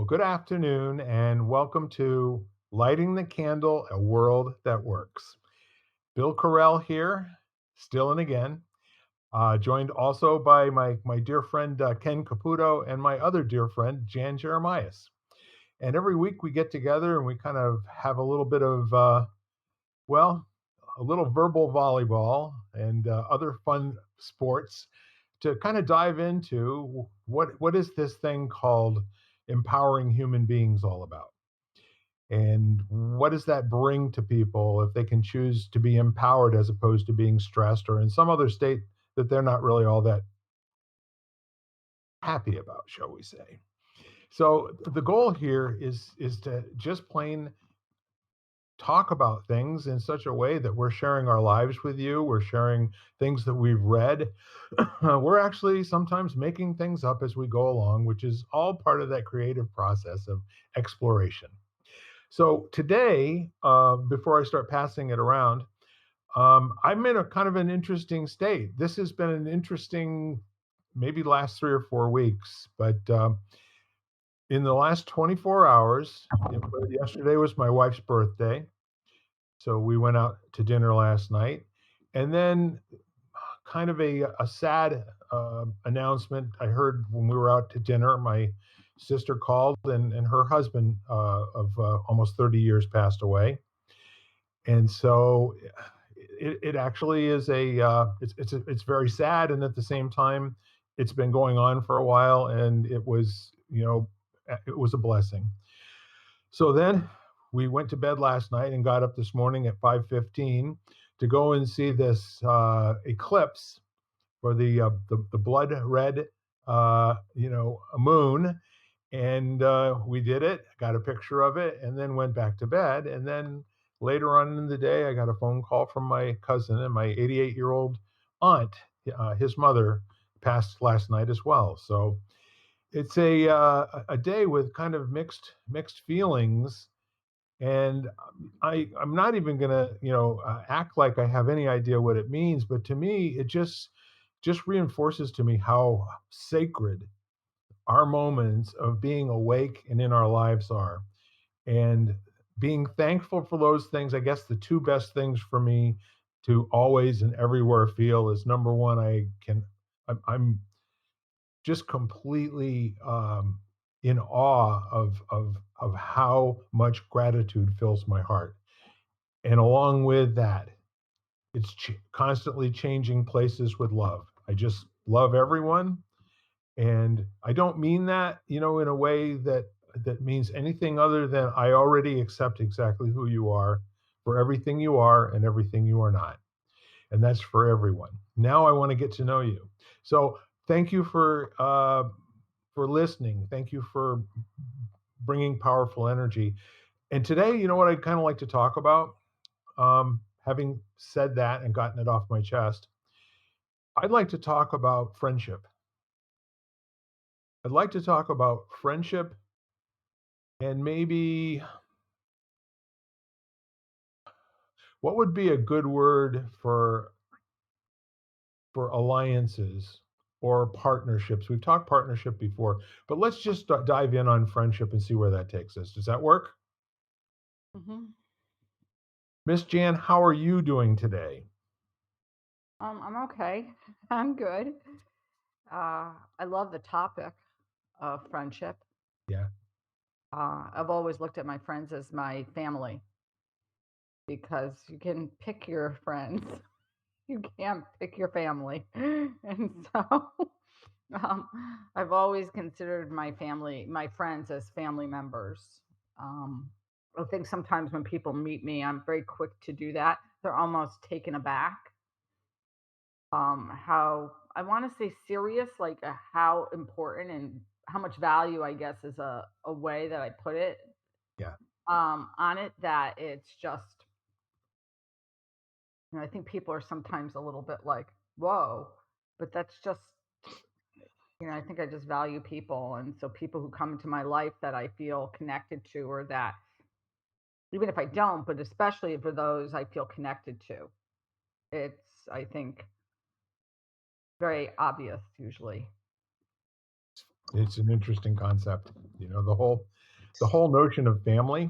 Well, good afternoon and welcome to Lighting the Candle, a World That Works. Bill Carell here, still and again, joined also by my dear friend Ken Caputo and my other dear friend Jan Jeremias. And every week we get together and we kind of have a little bit of, well, a little verbal volleyball and other fun sports to kind of dive into what is this thing called empowering human beings all about, and what does that bring to people if they can choose to be empowered as opposed to being stressed or in some other state that they're not really all that happy about, shall we say. So the goal here is to just plain talk about things in such a way that we're sharing our lives with you. We're sharing things that we've read. We're actually sometimes making things up as we go along, which is all part of that creative process of exploration. So today, before I start passing it around, I'm in a kind of an interesting state. This has been an interesting, maybe last 3 or 4 weeks, but in the last 24 hours, yesterday was my wife's birthday. So we went out to dinner last night. And then kind of a sad announcement I heard when we were out to dinner. My sister called, and her husband of almost 30 years passed away. And so it actually is it's very sad, and at the same time, it's been going on for a while, and it was a blessing. So then we went to bed last night and got up this morning at 5:15 to go and see this eclipse for the blood red moon, and we did it. Got a picture of it, and then went back to bed. And then later on in the day, I got a phone call from my cousin and my 88-year-old aunt. His mother passed last night as well. So it's a day with kind of mixed feelings, and I'm not even gonna act like I have any idea what it means, but to me it just reinforces to me how sacred our moments of being awake and in our lives are, and being thankful for those things. I guess the two best things for me to always and everywhere feel is, number one, I'm just completely in awe of how much gratitude fills my heart. And along with that, it's constantly changing places with love. I just love everyone, and I don't mean that, in a way that means anything other than I already accept exactly who you are, for everything you are and everything you are not. And that's for everyone. Now I want to get to know you. So thank you for listening. Thank you for bringing powerful energy. And today, you know what I'd kind of like to talk about? Having said that and gotten it off my chest, I'd like to talk about friendship. I'd like to talk about friendship, and maybe what would be a good word for alliances or partnerships. We've talked partnership before, but let's just dive in on friendship and see where that takes us. Does that work? hmm Miss Jan, how are you doing today? I'm okay. I'm good. I love the topic of friendship. Yeah. I've always looked at my friends as my family because you can pick your friends, you can't pick your family. And so um, I've always considered my family, my friends, as family members. Um, I think sometimes when people meet me, I'm very quick to do that. They're almost taken aback how I want to say serious, like how important and how much value, I guess, is a way that I put it Yeah. on it, that it's just, I think people are sometimes a little bit like, whoa, but that's just, I think I just value people. And so people who come into my life that I feel connected to, or that even if I don't, but especially for those I feel connected to, it's, I think, very obvious usually. It's an interesting concept. The whole the whole notion of family.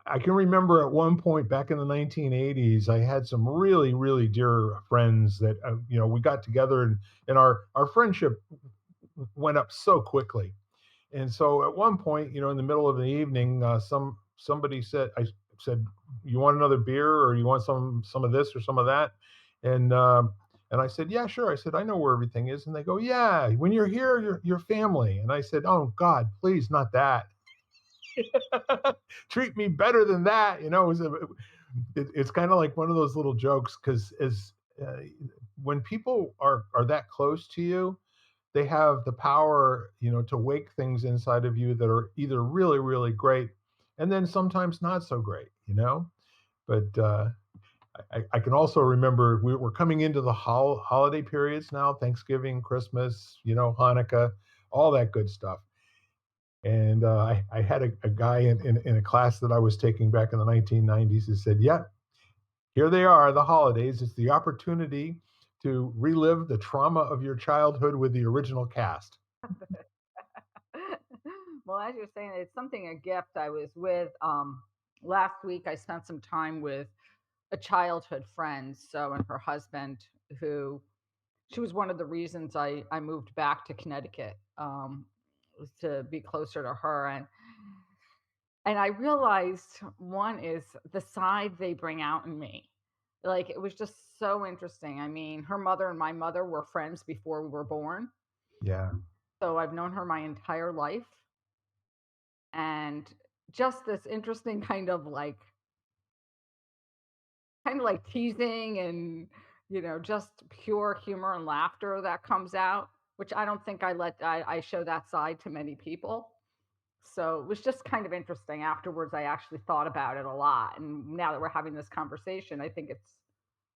I can remember at one point back in the 1980s, I had some really, really dear friends that we got together, and our friendship went up so quickly. And so at one point, in the middle of the evening, somebody said, I said, "You want another beer, or you want some of this or some of that?" And and I said, "Yeah, sure." I said, "I know where everything is." And they go, "Yeah, when you're here, you're family." And I said, "Oh God, please, not that. Treat me better than that." It's kind of like one of those little jokes, because as uh, when people are that close to you, they have the power, to wake things inside of you that are either really, really great, and then sometimes not so great, But I can also remember we're coming into the holiday periods now: Thanksgiving, Christmas, Hanukkah, all that good stuff. And I had a guy in a class that I was taking back in the 1990s who said, "Yeah, here they are, the holidays. It's the opportunity to relive the trauma of your childhood with the original cast." Well, as you're saying, it's something a gift. I was with last week. I spent some time with a childhood friend, so and her husband, who she was one of the reasons I moved back to Connecticut, was to be closer to her. And I realized one is the side they bring out in me. Like, it was just so interesting. I mean, her mother and my mother were friends before we were born. Yeah. So I've known her my entire life. And just this interesting kind of like teasing and, just pure humor and laughter that comes out, which I don't think I show that side to many people. So it was just kind of interesting. Afterwards, I actually thought about it a lot. And now that we're having this conversation, I think it's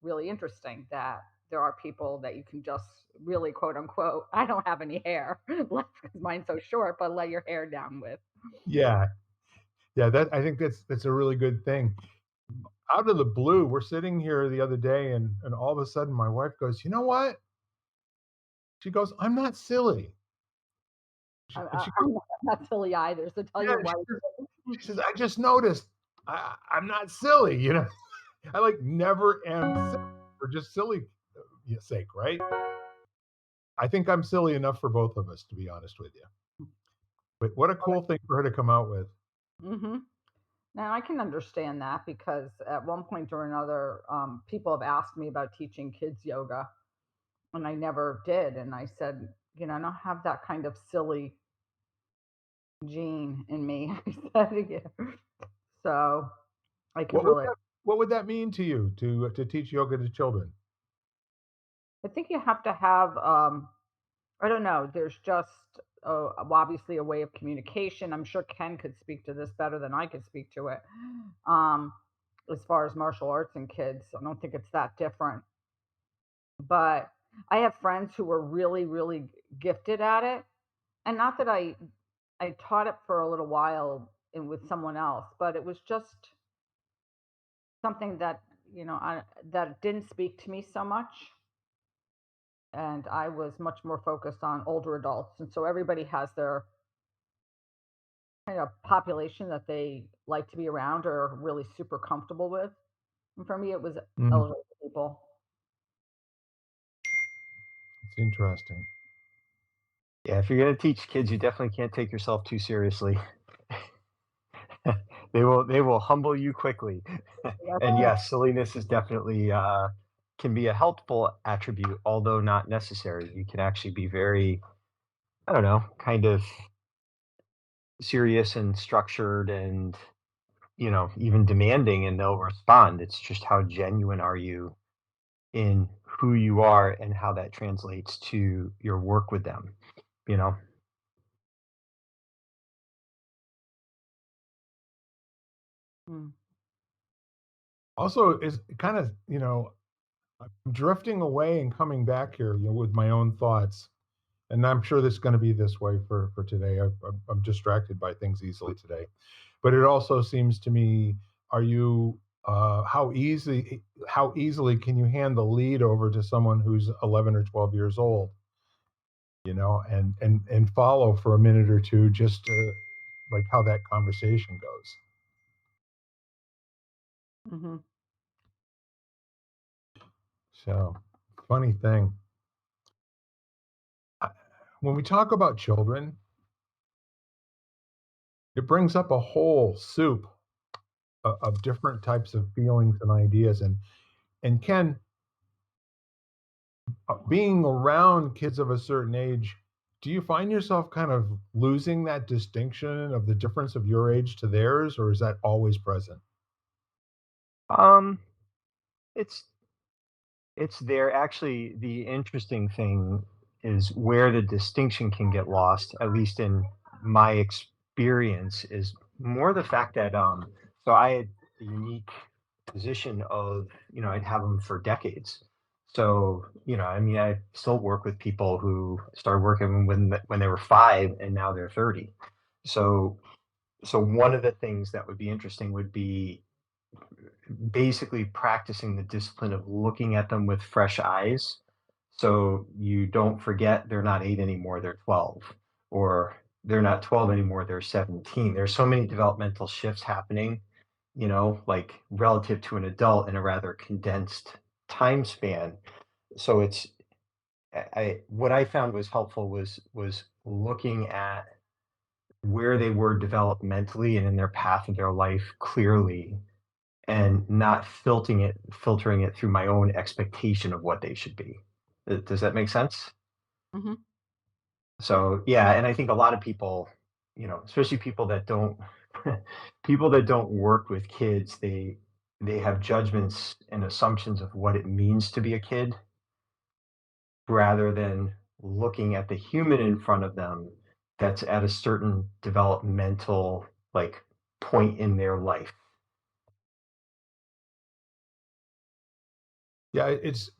really interesting that there are people that you can just really, quote unquote, I don't have any hair left because mine's so short, but let your hair down with. Yeah. Yeah, that I think that's a really good thing. Out of the blue, we're sitting here the other day, and all of a sudden my wife goes, "You know what?" She goes, "I'm not silly." She goes, I'm not silly either. So tell "Yeah," your wife. she says, "I just noticed I'm not silly, I like never am silly for just silly sake, right? I think I'm silly enough for both of us, to be honest with you. But what a cool thing for her to come out with. Mm-hmm. Now I can understand that because at one point or another, people have asked me about teaching kids yoga, and I never did. And I said, I don't have that kind of silly gene in me. I said, yeah. So I can What would relate. that mean to you to teach yoga to children? I think you have to have, I don't know, there's just obviously a way of communication. I'm sure Ken could speak to this better than I could speak to it. Um, as far as martial arts and kids, I don't think it's that different. But I have friends who were really, really gifted at it. And not that I taught it for a little while with someone else, but it was just something that, that didn't speak to me so much. And I was much more focused on older adults. And so everybody has their kind of population that they like to be around or are really super comfortable with. And for me, it was Mm, elderly people. it's interesting. Yeah, if you're gonna teach kids, you definitely can't take yourself too seriously. They will humble you quickly. And That's yes, silliness is definitely can be a helpful attribute, although not necessary. You can actually be very, I don't know, kind of serious and structured and even demanding, and they'll respond. It's just how genuine are you in who you are and how that translates to your work with them, you know? mm, Also, is kind of, I'm drifting away and coming back here, with my own thoughts. And I'm sure this is going to be this way for today. I'm distracted by things easily today. But it also seems to me, are you how easily can you hand the lead over to someone who's 11 or 12 years old, and follow for a minute or two, just to like how that conversation goes. Hmm. So, funny thing. I- When we talk about children, it brings up a whole soup of different types of feelings and ideas. And Ken, being around kids of a certain age, do you find yourself kind of losing that distinction of the difference of your age to theirs, or is that always present? Um, it's it's there. Actually, the interesting thing is where the distinction can get lost, at least in my experience, is more the fact that so I had the unique position of, I'd have them for decades. So, I mean, I still work with people who started working when they were 5 and now they're 30. So, so one of the things that would be interesting would be basically practicing the discipline of looking at them with fresh eyes. So you don't forget they're not 8 anymore, they're 12, or they're not 12 anymore, they're 17. There's so many developmental shifts happening, like relative to an adult in a rather condensed time span. So what I found was helpful was looking at where they were developmentally and in their path of their life clearly, and not filtering it through my own expectation of what they should be. Does that make sense? Hmm. So yeah, and I think a lot of people, especially people that don't work with kids, they have judgments and assumptions of what it means to be a kid rather than looking at the human in front of them that's at a certain developmental, like, point in their life. Yeah, it's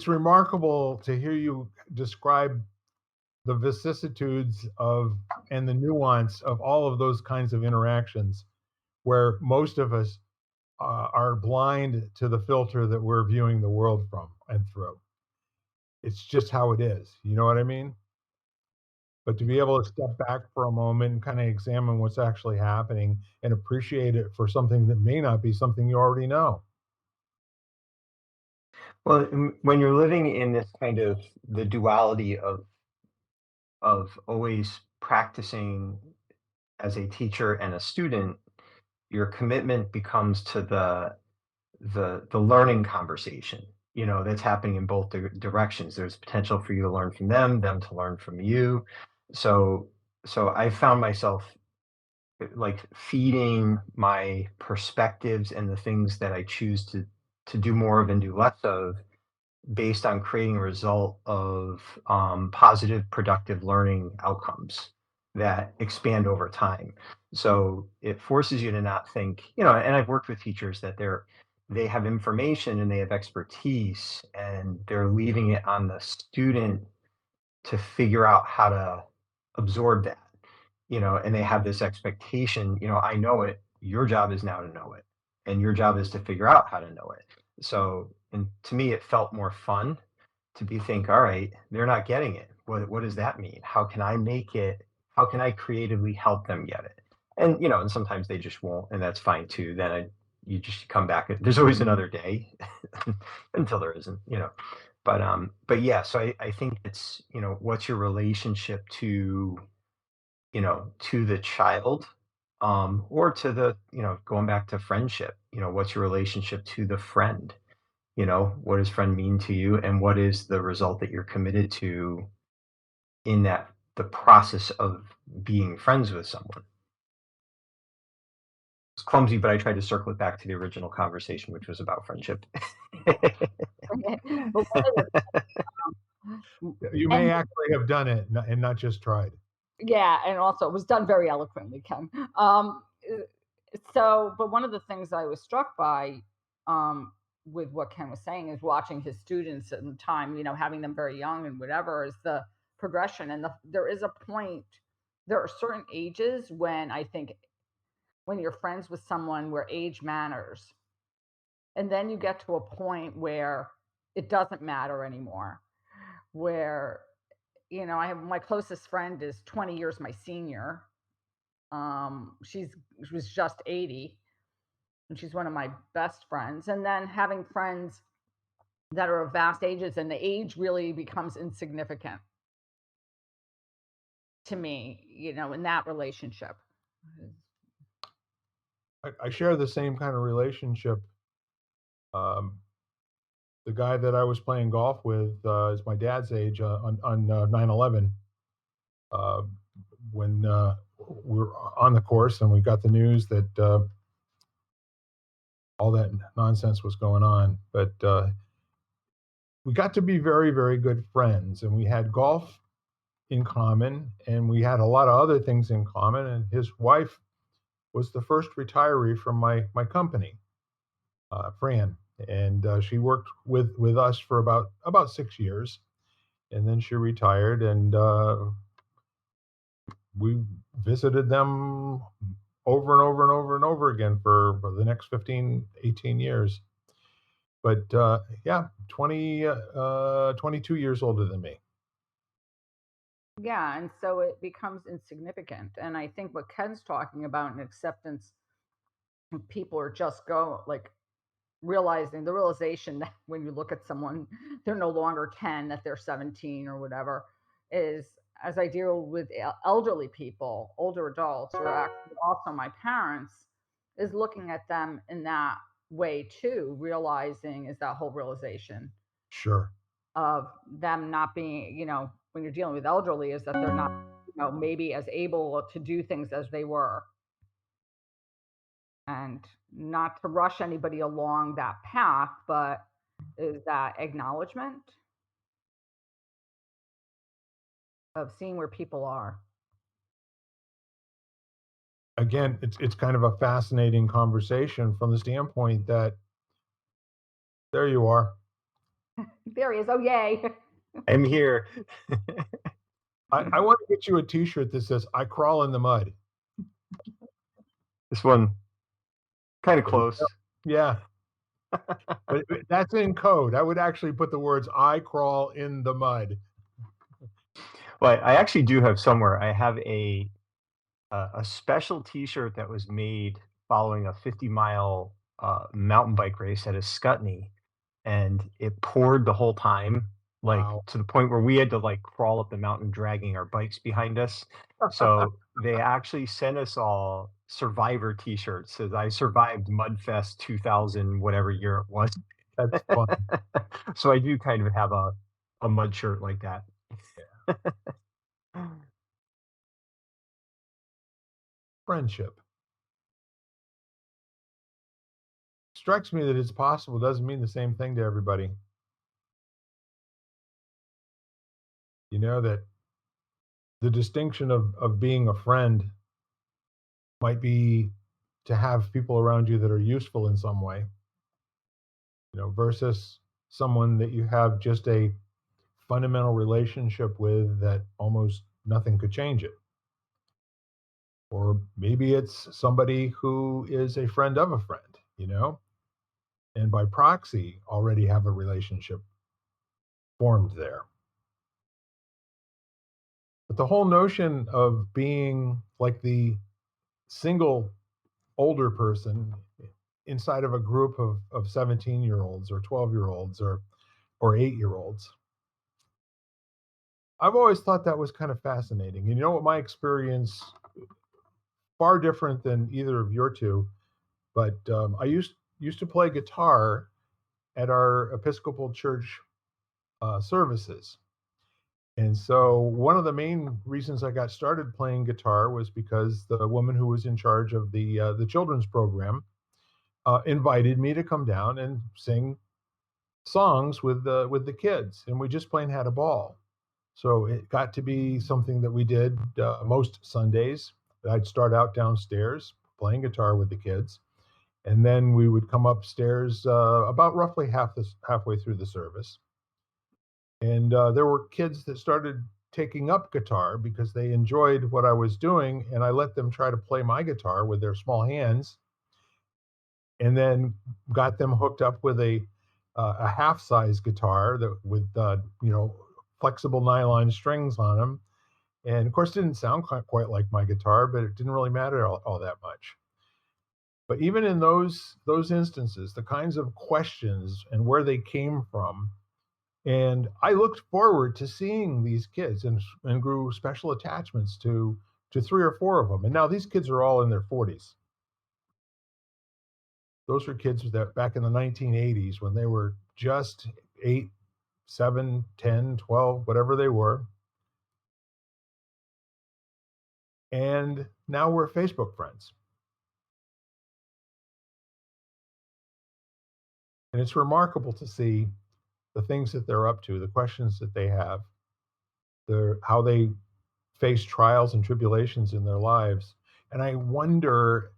remarkable to hear you describe the vicissitudes of and the nuance of all of those kinds of interactions, where most of us are blind to the filter that we're viewing the world from and through. It's just how it is. You know what I mean? But to be able to step back for a moment and kind of examine what's actually happening and appreciate it for something that may not be something you already know. Well, when you're living in this kind of the duality of always practicing as a teacher and a student, your commitment becomes to the learning conversation. That's happening in both directions. There's potential for you to learn from them to learn from you. So so I found myself like feeding my perspectives and the things that I choose to do more of and do less of based on creating a result of positive, productive learning outcomes that expand over time. So it forces you to not think, and I've worked with teachers that they have information and they have expertise and they're leaving it on the student to figure out how to absorb that, and they have this expectation, I know it, your job is now to know it, and your job is to figure out how to know it. So, and to me, it felt more fun to be think, all right, they're not getting it. What does that mean? How can I creatively help them get it? And, and sometimes they just won't, and that's fine too. You just come back. There's always another day until there isn't, but yeah, so I think it's, what's your relationship to the child, or to the, going back to friendship, what's your relationship to the friend? What does friend mean to you, and what is the result that you're committed to in the process of being friends with someone? It's clumsy, but I tried to circle it back to the original conversation, which was about friendship. But one of You may and actually have done it and not just tried. yeah, and also it was done very eloquently, Ken. Uh, but one of the things I was struck by, um, with what Ken was saying is watching his students and time, having them very young and whatever is the progression. And there is a point, there are certain ages when I think when you're friends with someone where age matters. And then you get to a point where it doesn't matter anymore, where, I have my closest friend is 20 years my senior. She was just 80, and she's one of my best friends. And then having friends that are of vast ages, and the age really becomes insignificant to me, in that relationship. I share the same kind of relationship. Um, the guy that I was playing golf with is my dad's age on 9/11. Uh, when we were on the course and we got the news that all that nonsense was going on, but we got to be very, very good friends, and we had golf in common, and we had a lot of other things in common. And his wife was the first retiree from my company, Fran, and she worked with us for about 6 years, and then she retired, and we visited them over and over and over and over again for the next 15, 18 years. But yeah, 22 years older than me. Yeah, and so it becomes insignificant. And I think what Ken's talking about in acceptance, people are just like realizing the realization that when you look at someone, they're no longer 10, that they're 17 or whatever, is as I deal with elderly people, older adults, or actually also my parents, is looking at them in that way too, realizing is that whole realization Sure. of them not being, when you're dealing with elderly, is that they're not, maybe as able to do things as they were, and not to rush anybody along that path, but is that acknowledgement of seeing where people are. Again, it's kind of a fascinating conversation from the standpoint that there you are. There he is. Oh, yay. I'm here. I want to get you a T-shirt that says "I crawl in the mud." This one kind of There you close. go. Yeah, but that's in code. I would actually put the words "I crawl in the mud." Well, I actually do have somewhere. I have a special T-shirt that was made following a 50-mile mountain bike race at Ascutney, and it poured the whole time, like Wow. to the point where we had to like crawl up the mountain dragging our bikes behind us. So they actually sent us all Survivor T-shirts. Says I survived Mudfest 2000, whatever year it was. That's fun. So I do kind of have a mud shirt like that. Friendship. Strikes me that it's possible doesn't mean the same thing to everybody. You know that the distinction of being a friend might be to have people around you that are useful in some way, versus someone that you have just a fundamental relationship with that almost nothing could change it. Or maybe it's somebody who is a friend of a friend, and by proxy already have a relationship formed there. But the whole notion of being like the single older person inside of a group of 17-year-olds or 12-year-olds or 8-year-olds, I've always thought that was kind of fascinating. And you know what, my experience, far different than either of your two, but I used to play guitar at our Episcopal church services. And so one of the main reasons I got started playing guitar was because the woman who was in charge of the children's program invited me to come down and sing songs with the kids, and we just plain had a ball. So it got to be something that we did most Sundays. I'd start out downstairs playing guitar with the kids, and then we would come upstairs about roughly halfway through the service. And there were kids that started taking up guitar because they enjoyed what I was doing, and I let them try to play my guitar with their small hands, and then got them hooked up with a half size guitar that with flexible nylon strings on them, And of course, it didn't sound quite like my guitar, but it didn't really matter all that much. But even in those instances, the kinds of questions and where they came from, and I looked forward to seeing these kids and grew special attachments to three or four of them. And now these kids are all in their 40s. Those were kids that back in the 1980s when they were just 8, 7, 10, 12, whatever they were. And now we're Facebook friends. And it's remarkable to see the things that they're up to, the questions that they have, how they face trials and tribulations in their lives. And I wonder,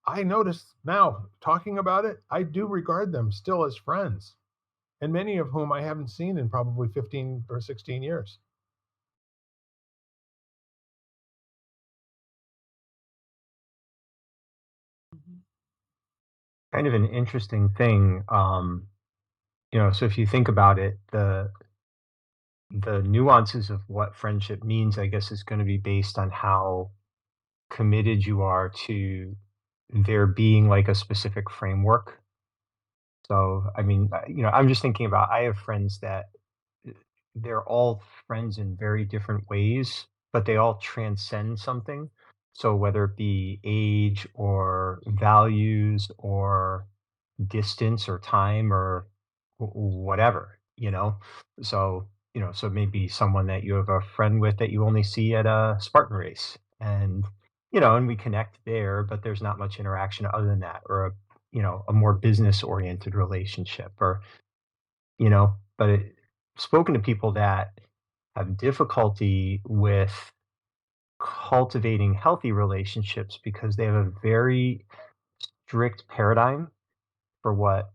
I notice now talking about it, I do regard them still as friends, and many of whom I haven't seen in probably 15 or 16 years. Mhm. Kind of an interesting thing. So if you think about it, the nuances of what friendship means, I guess, is going to be based on how committed you are to there being like a specific framework. So, I mean, I'm just thinking about I have friends that uh, they're all friends in very different ways, but they all transcend something. So whether it be age or values or distance or time or whatever, So, so maybe someone that you have a friend with that you only see at a Spartan race and, and we connect there, but there's not much interaction other than that or a more business oriented relationship or, but spoken to people that have difficulty with cultivating healthy relationships because they have a very strict paradigm for what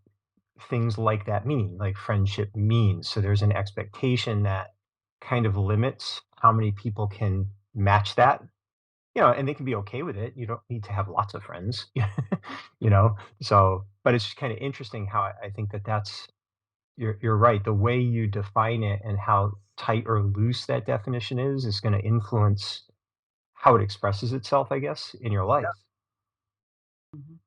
things like that mean, like friendship means. So there's an expectation that kind of limits how many people can match that, and they can be okay with it. You don't need to have lots of friends, So, but it's just kind of interesting how I think that you're right. The way you define it and how tight or loose that definition is going to influence how it expresses itself, I guess, in your life. Mhm.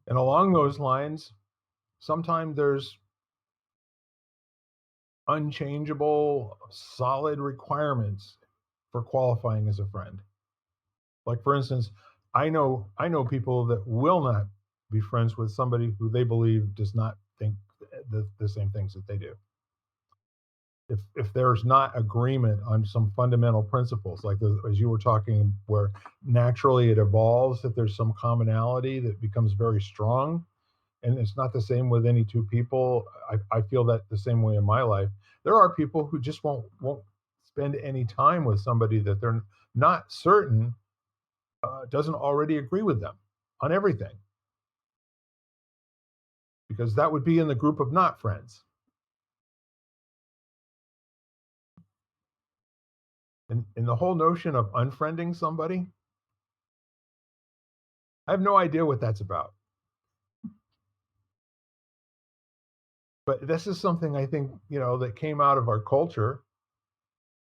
And along those lines, sometimes there's unchangeable, solid requirements for qualifying as a friend. Like for instance, I know people that will not be friends with somebody who they believe does not think the same things that they do. If there's not agreement on some fundamental principles, like as you were talking, where naturally it evolves, if there's some commonality that becomes very strong, and it's not the same with any two people. I feel that the same way in my life. There are people who just won't spend any time with somebody that they're not certain doesn't already agree with them on everything, because that would be in the group of not friends. And the whole notion of unfriending somebody, I have no idea what that's about. But this is something I think, that came out of our culture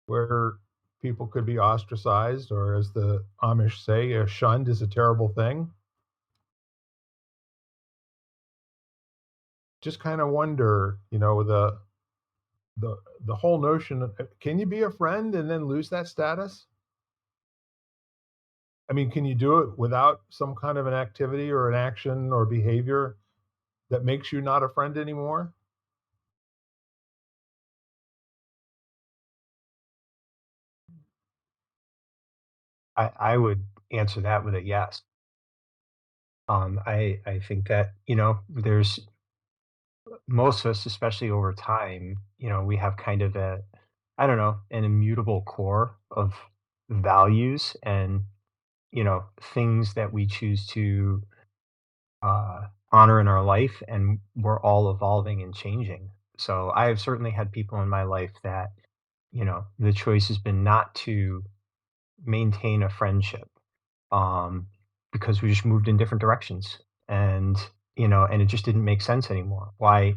where people could be ostracized, or as the Amish say, shunned is a terrible thing. Just kind of wonder, the the whole notion of can you be a friend and then lose that status? I mean, can you do it without some kind of an activity or an action or behavior that makes you not a friend anymore? I would answer that with a yes. I think that, there's most of us, especially over time, we have kind of I don't know, an immutable core of values and, things that we choose to honor in our life, and we're all evolving and changing. So I have certainly had people in my life that, the choice has been not to maintain a friendship um, because we just moved in different directions and, and it just didn't make sense anymore. Why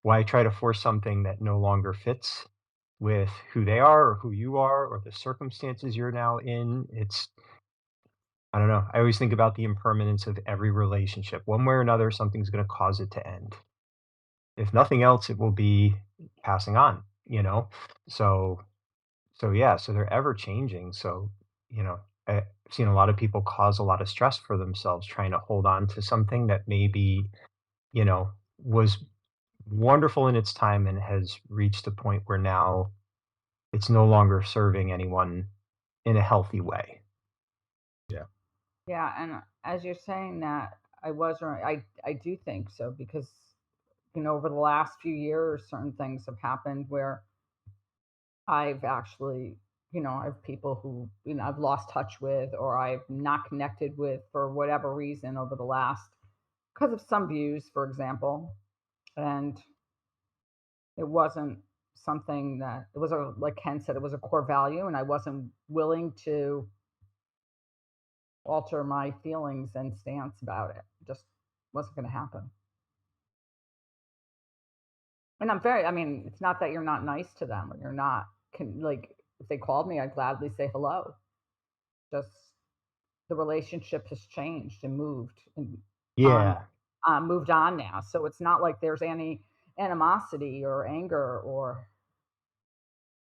Why try to force something that no longer fits with who they are or who you are or the circumstances you're now in? I don't know. I always think about the impermanence of every relationship. One way or another, something's going to cause it to end. If nothing else, it will be passing on, you know? So, so yeah, so they're ever changing. So, you know, I've seen a lot of people cause a lot of stress for themselves trying to hold on to something that maybe, was wonderful in its time and has reached a point where now it's no longer serving anyone in a healthy way. Yeah. Yeah, and as you're saying that, I was right. I do think so because over the last few years, certain things have happened where I've actually, I have people who, I've lost touch with or I've not connected with for whatever reason over the last, because of some views, for example. And it wasn't something that it was like Ken said, it was a core value, and I wasn't willing to alter my feelings and stance about it. Just wasn't going to happen. And I mean, it's not that you're not nice to them or you're not, like, if they called me, I'd gladly say hello. Just the relationship has changed and on, Yeah. moved on now. So it's not like there's any animosity or anger or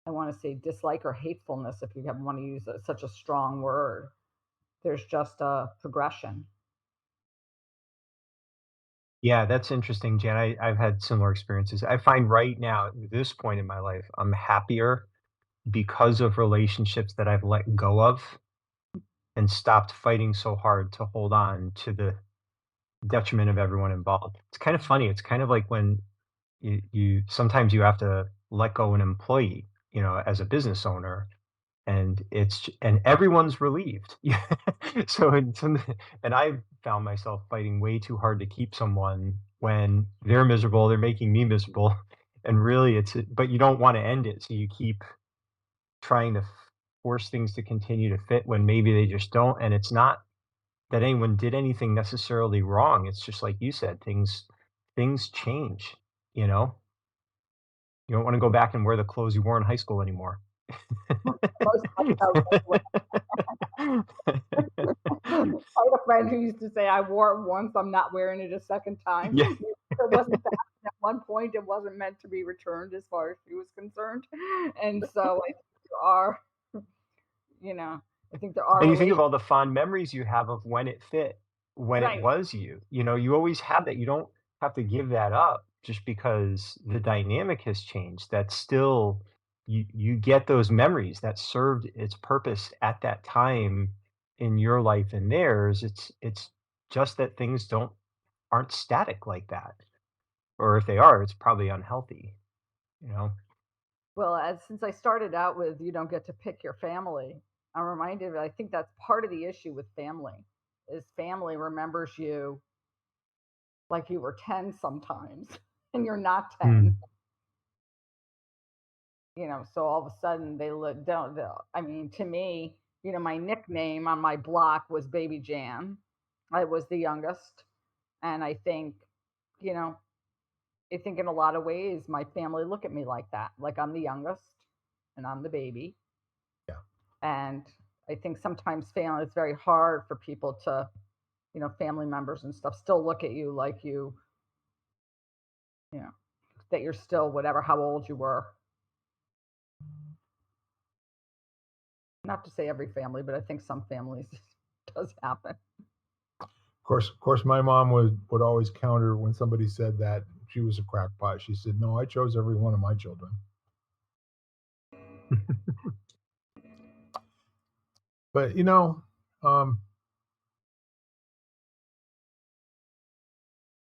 I want to say dislike or hatefulness, if you want to use such a strong word. There's just a progression. Yeah, that's interesting, Jan. I've had similar experiences. I find right now, at this point in my life, I'm happier because of relationships that I've let go of and stopped fighting so hard to hold on to the detriment of everyone involved. It's kind of funny. It's kind of like when you sometimes you have to let go an employee, as a business owner, and everyone's relieved. Yeah. So and I found myself fighting way too hard to keep someone when they're miserable, they're making me miserable, and really but you don't want to end it, so you keep trying to force things to continue to fit when maybe they just don't. And it's not that anyone did anything necessarily wrong. It's just like you said, things change. You know, you don't want to go back and wear the clothes you wore in high school anymore. Most I had a friend who used to say, "I wore it once, I'm not wearing it a second time." Yeah. It wasn't that at one point, it wasn't meant to be returned as far as she was concerned. And so I think there are, you know, I think there are And you think of relations. all the fond memories you have of when it fit, when it Right. was you. You always have that. You don't have to give that up just because the dynamic has changed. That's still you get those memories that served its purpose at that time in your life and theirs. It's just that things aren't static like that. Or if they are, it's probably unhealthy, you know? Well, as since I started out with you don't get to pick your family, I'm reminded I think that's part of the issue with family is family remembers you like you were 10 sometimes and you're not 10. Mm. So all of a sudden they look don't I mean, to me, my nickname on my block was Baby Jan. I was the youngest, and you know, I think in a lot of ways my family look at me like that, like I'm the youngest and I'm the baby. Yeah. And I think sometimes family it's very hard for people to, family members and stuff still look at you like you know, that you're still whatever how old you were. Not to say every family, but I think some families does happen. Of course, my mom would always counter when somebody said that she was a crackpot. She said, "No, I chose every one of my children." But um,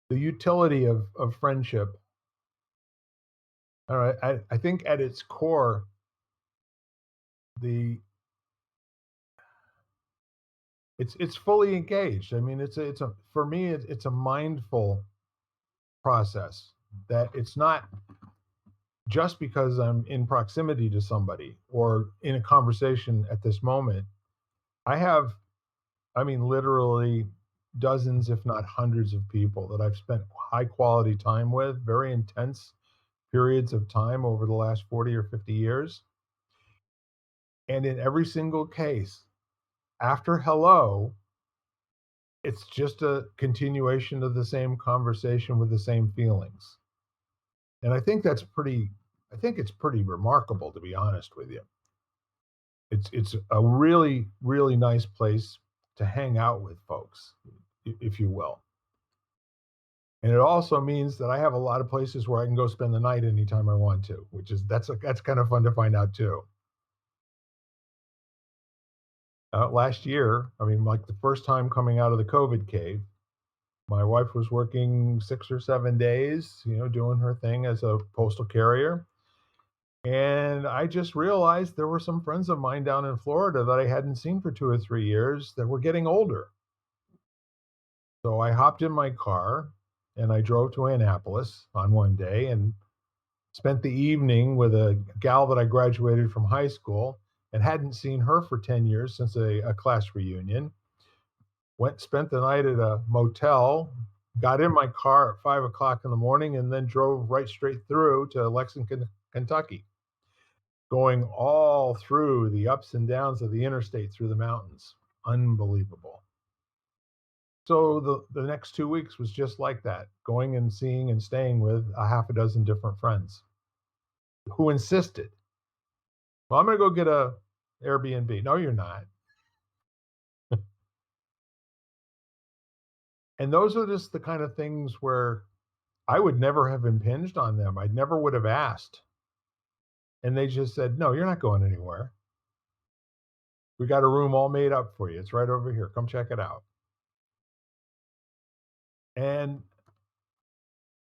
the utility of friendship. All right, I think at its core, the it's fully engaged. I mean, it's a for me, it's a mindful process that it's not just because I'm in proximity to somebody or in a conversation at this moment. I have, I mean, literally dozens, if not hundreds of people that I've spent high quality time with, very intense periods of time over the last 40 or 50 years. And in every single case, after hello, it's just a continuation of the same conversation with the same feelings. And I think it's pretty remarkable, to be honest with you. It's a really, really nice place to hang out with folks, if you will. And it also means that I have a lot of places where I can go spend the night anytime I want to, which is that's kind of fun to find out too. Last year, I mean, like the first time coming out of the COVID cave, my wife was working 6 or 7 days, doing her thing as a postal carrier. And I just realized there were some friends of mine down in Florida that I hadn't seen for 2 or 3 years that were getting older. So I hopped in my car and I drove to Annapolis on one day and spent the evening with a gal that I graduated from high school and hadn't seen her for 10 years since a class reunion. Spent the night at a motel, got in my car at 5 o'clock in the morning, and then drove right straight through to Lexington, Kentucky, going all through the ups and downs of the interstate through the mountains. Unbelievable. So the next 2 weeks was just like that, going and seeing and staying with a half a dozen different friends who insisted, well, I'm going to go get a Airbnb. No, you're not. And those are just the kind of things where I would never have impinged on them. I never would have asked. And they just said, no, you're not going anywhere. We got a room all made up for you. It's right over here. Come check it out. And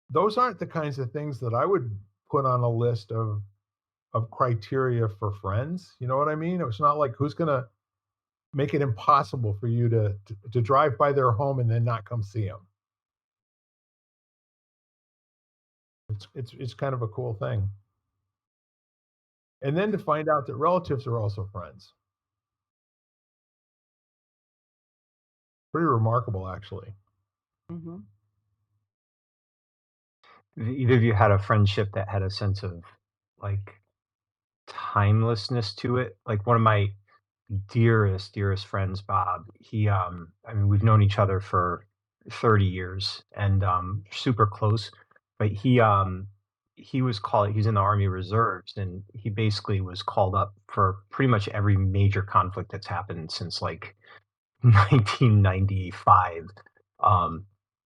those aren't the kinds of things that I would put on a list of criteria for friends. You know what I mean? It's not like who's going to make it impossible for you to drive by their home and then not come see them. It's kind of a cool thing. And then to find out that relatives are also friends. Pretty remarkable, actually. Hmm. Either of you had a friendship that had a sense of like timelessness to it? Like one of my dearest friends, Bob, I mean, we've known each other for 30 years and super close, but he's in the Army Reserves and he basically was called up for pretty much every major conflict that's happened since like 1995.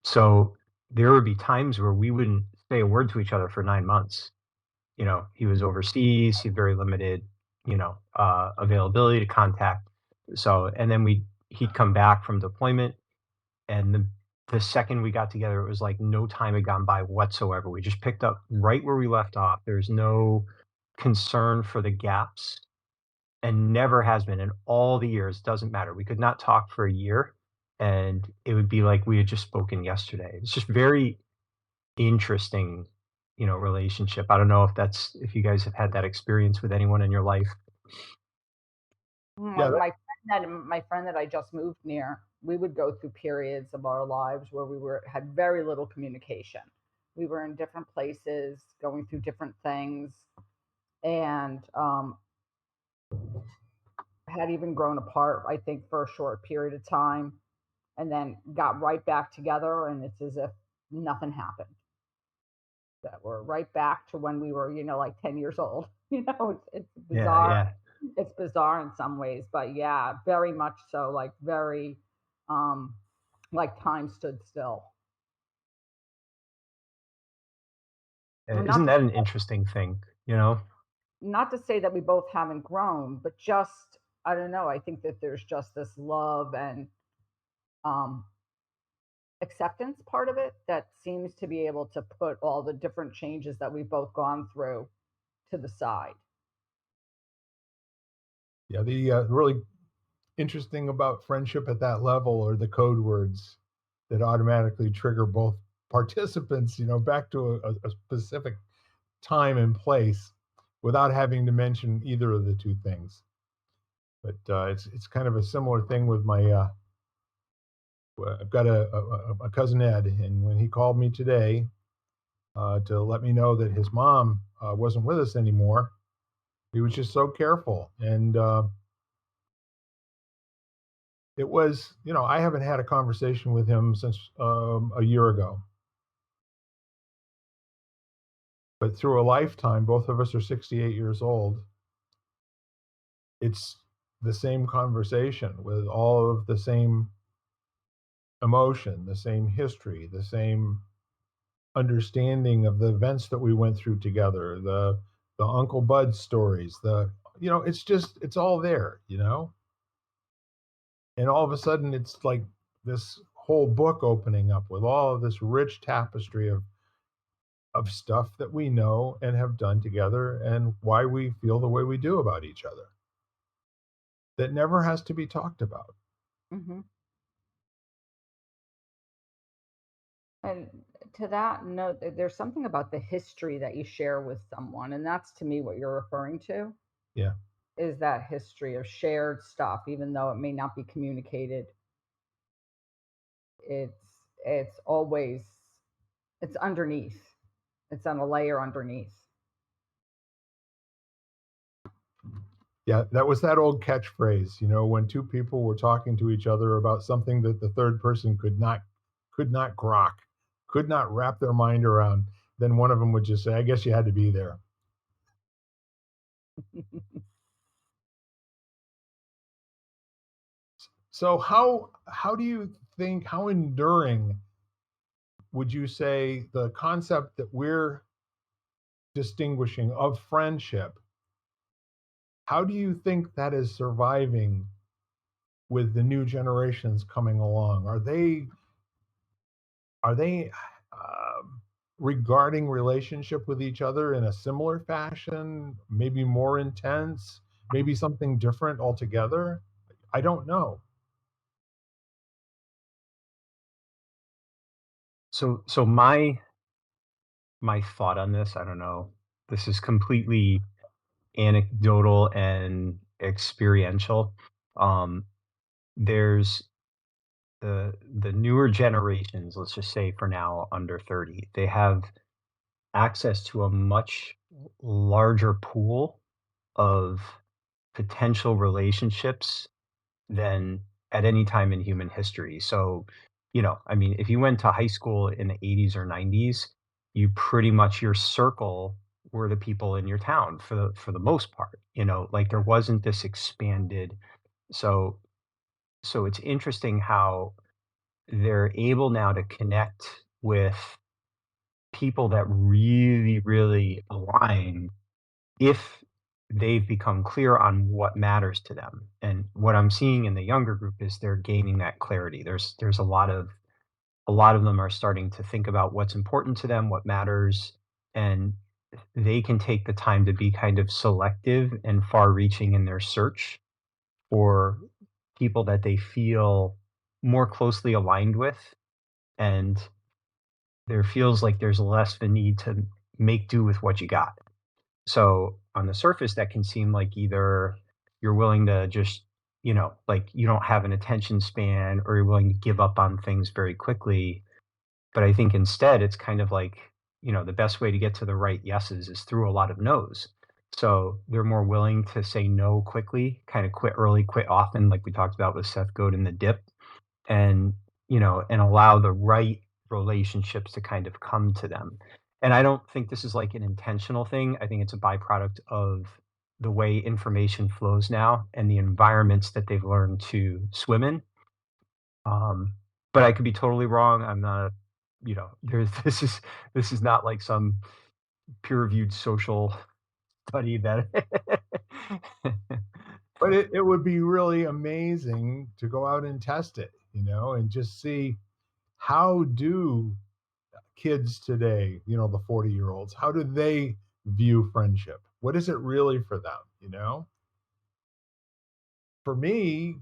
So there would be times where we wouldn't say a word to each other for 9 months. He was overseas, he had very limited, availability to contact. So, and then he'd come back from deployment, and the second we got together, it was like no time had gone by whatsoever. We just picked up right where we left off. There's no concern for the gaps, and never has been in all the years. Doesn't matter. We could not talk for a year, and it would be like we had just spoken yesterday. It's just very interesting, relationship. I don't know if you guys have had that experience with anyone in your life. My, Yeah, my friend that I just moved near, we would go through periods of our lives where we had very little communication. We were in different places, going through different things, and had even grown apart, I think, for a short period of time, and then got right back together, and it's as if nothing happened. That we're right back to when we were, like 10 years old. It's Yeah, bizarre. yeah. It's bizarre in some ways, but yeah, very much so. Like very, um, like time stood still. And Isn't that an interesting thing? not to say that we both haven't grown, but just I don't know. I think that there's just this love and um, acceptance part of it that seems to be able to put all the different changes that we've both gone through to the side. Yeah, the really interesting about friendship at that level are the code words that automatically trigger both participants, back to a specific time and place without having to mention either of the two things. But it's kind of a similar thing with I've got a cousin Ed, and when he called me today to let me know that his mom wasn't with us anymore, he was just so careful. And it was, I haven't had a conversation with him since a year ago. But through a lifetime, both of us are 68 years old. It's the same conversation with all of the same emotion, the same history, the same understanding of the events that we went through together, the Uncle Bud stories, it's all there. And all of a sudden it's like this whole book opening up with all of this rich tapestry of stuff that we know and have done together and why we feel the way we do about each other that never has to be talked about. Hmm. And to that note, there's something about the history that you share with someone, and that's to me what you're referring to, Yeah. is that history of shared stuff, even though it may not be communicated. It's always it's underneath. It's on a layer underneath. Yeah, that was that old catchphrase, when two people were talking to each other about something that the third person could not grok, could not wrap their mind around, then one of them would just say, "I guess you had to be there." So how do you think, how enduring would you say the concept that we're distinguishing of friendship, how do you think that is surviving with the new generations coming along? Are they regarding relationship with each other in a similar fashion, maybe more intense, maybe something different altogether? I don't know. So my thought on this, I don't know. This is completely anecdotal and experiential. Um, there's the newer generations, let's just say for now under 30, they have access to a much larger pool of potential relationships than at any time in human history. So, I mean, if you went to high school in the 80s or 90s, you pretty much your circle were the people in your town for the most part. Like there wasn't this expanded. So it's interesting how they're able now to connect with people that really, really align if they've become clear on what matters to them. And what I'm seeing in the younger group is they're gaining that clarity. There's a lot of them are starting to think about what's important to them, what matters, and they can take the time to be kind of selective and far reaching in their search for people that they feel more closely aligned with, and there feels like there's less of a need to make do with what you got. So on the surface, that can seem like either you're willing to just, like you don't have an attention span or you're willing to give up on things very quickly. But I think instead it's kind of like, the best way to get to the right yeses is through a lot of no's. So they're more willing to say no quickly, kind of quit early, quit often, like we talked about with Seth Godin, the dip, and and allow the right relationships to kind of come to them. And I don't think this is like an intentional thing. I think it's a byproduct of the way information flows now and the environments that they've learned to swim in. um, but I could be totally wrong. I'm not, there's this is not like some peer-reviewed social study that But it would be really amazing to go out and test it, and just see how do kids today, the 40-year-olds, how do they view friendship? What is it really for them? For me,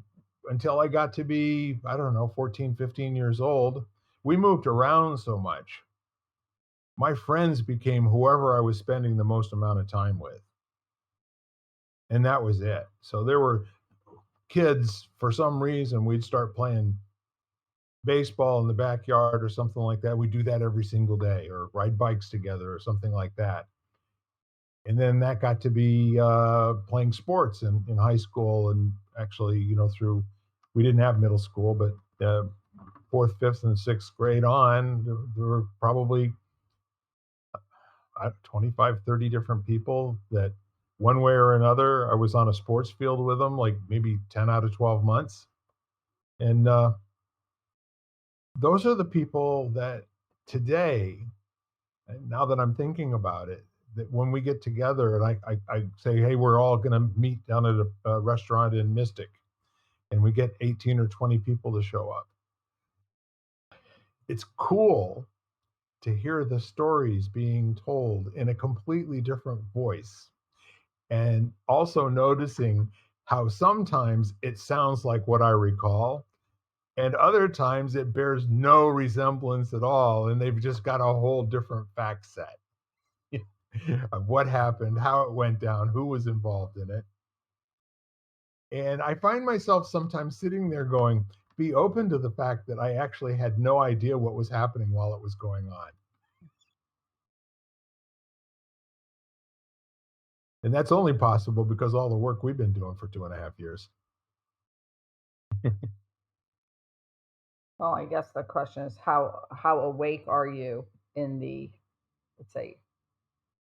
until I got to be, I don't know, 14, 15 years old, we moved around so much. My friends became whoever I was spending the most amount of time with. And that was it. So there were kids, for some reason, we'd start playing baseball in the backyard or something like that. We do that every single day, or ride bikes together or something like that. And then that got to be playing sports in high school, and actually, through we didn't have middle school, but fourth, fifth, and sixth grade on, there were probably 25, 30 different people that one way or another, I was on a sports field with them, like maybe 10 out of 12 months. And those are the people that today, and now that I'm thinking about it, that when we get together and I say, hey, we're all going to meet down at a restaurant in Mystic, and we get 18 or 20 people to show up. It's cool to hear the stories being told in a completely different voice, and also noticing how sometimes it sounds like what I recall, and other times it bears no resemblance at all, and they've just got a whole different fact set of what happened, how it went down, who was involved in it. And I find myself sometimes sitting there going, be open to the fact that I actually had no idea what was happening while it was going on. And that's only possible because all the work we've been doing for 2.5 years. Well, I guess the question is how awake are you in the, let's say,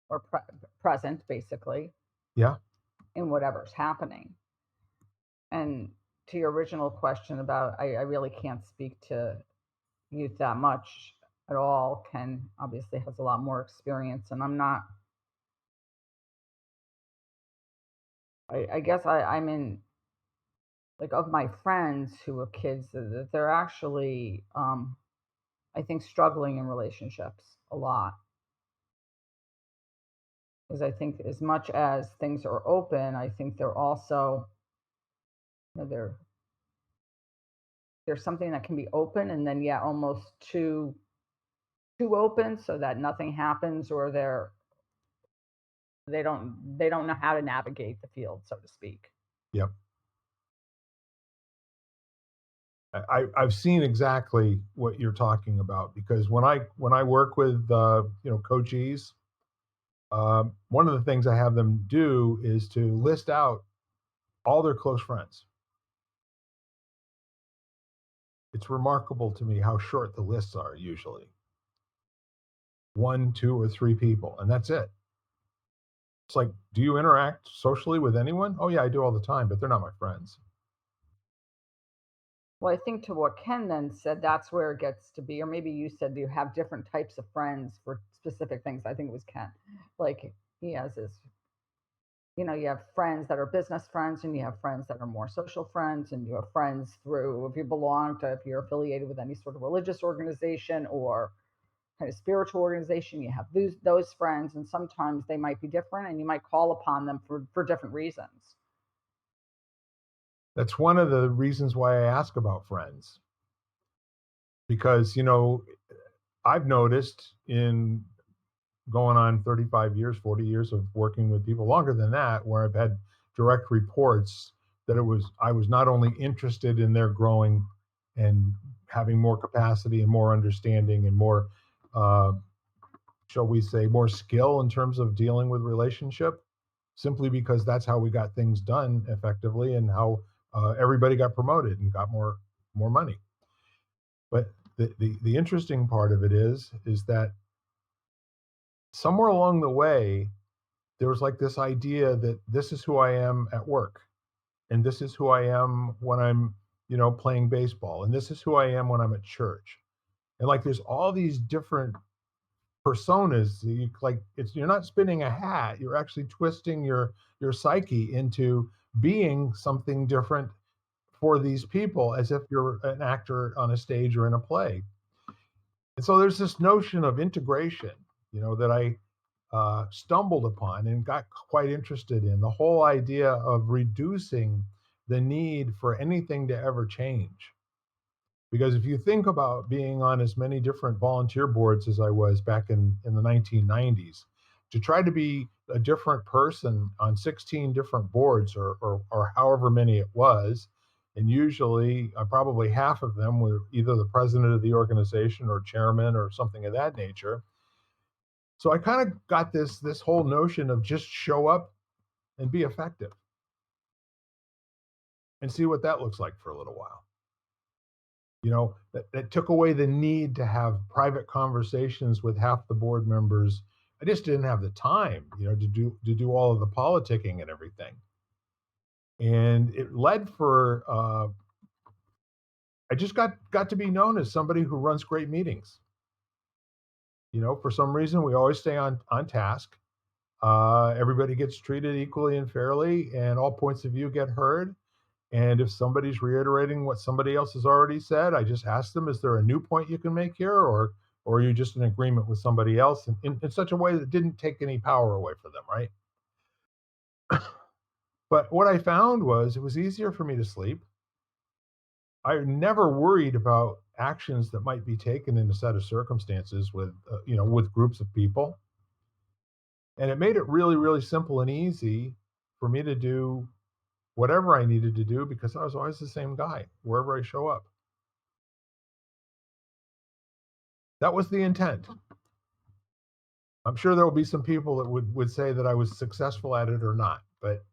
or present, basically, Yeah. in whatever's happening. And to your original question about, I really can't speak to youth that much at all. Ken obviously has a lot more experience, and I'm not. I guess I'm in, like, of my friends who are kids, that they're actually, I think, struggling in relationships a lot. Because I think as much as things are open, I think they're also, there's something that can be open and then, yeah, almost too open so that nothing happens, or they don't know how to navigate the field, so to speak. Yep. I've seen exactly what you're talking about, because when I work with coachees, one of the things I have them do is to list out all their close friends. It's remarkable to me how short the lists are usually. One, two, or three people, and that's it. It's like, do you interact socially with anyone? Oh yeah, I do all the time, but they're not my friends. Well, I think to what Ken then said, that's where it gets to be, or maybe you said you have different types of friends for specific things. I think it was Ken. Like, he has his, you have friends that are business friends, and you have friends that are more social friends, and you have friends through, if you're affiliated with any sort of religious organization or kind of spiritual organization, you have those friends, and sometimes they might be different, and you might call upon them for different reasons. That's one of the reasons why I ask about friends, because I've noticed in going on 35 years, 40 years of working with people, longer than that, where I've had direct reports, that I was not only interested in their growing and having more capacity and more understanding and more, uh, shall we say, more skill in terms of dealing with relationship, simply because that's how we got things done effectively, and how everybody got promoted and got more money. But the interesting part of it is that somewhere along the way, there was like this idea that this is who I am at work, and this is who I am when I'm, playing baseball, and this is who I am when I'm at church. And like there's all these different personas that you're not spinning a hat, you're actually twisting your psyche into being something different for these people, as if you're an actor on a stage or in a play. And so there's this notion of integration, that I stumbled upon and got quite interested in, the whole idea of reducing the need for anything to ever change. Because if you think about being on as many different volunteer boards as I was back in the 1990s, to try to be a different person on 16 different boards, or however many it was, And usually, probably half of them were either the president of the organization or chairman or something of that nature. So I kind of got this whole notion of just show up and be effective and see what that looks like for a little while. That took away the need to have private conversations with half the board members. I just didn't have the time, to do all of the politicking and everything. And it led for I just got to be known as somebody who runs great meetings. For some reason, we always stay on task. Everybody gets treated equally and fairly, and all points of view get heard. And if somebody's reiterating what somebody else has already said, I just ask them, is there a new point you can make here? Or are you just in agreement with somebody else in such a way that didn't take any power away from them, right? But what I found was it was easier for me to sleep. I never worried about actions that might be taken in a set of circumstances with groups of people. And it made it really, really simple and easy for me to do whatever I needed to do because I was always the same guy wherever I show up. That was the intent. I'm sure there will be some people that would say that I was successful at it or not, but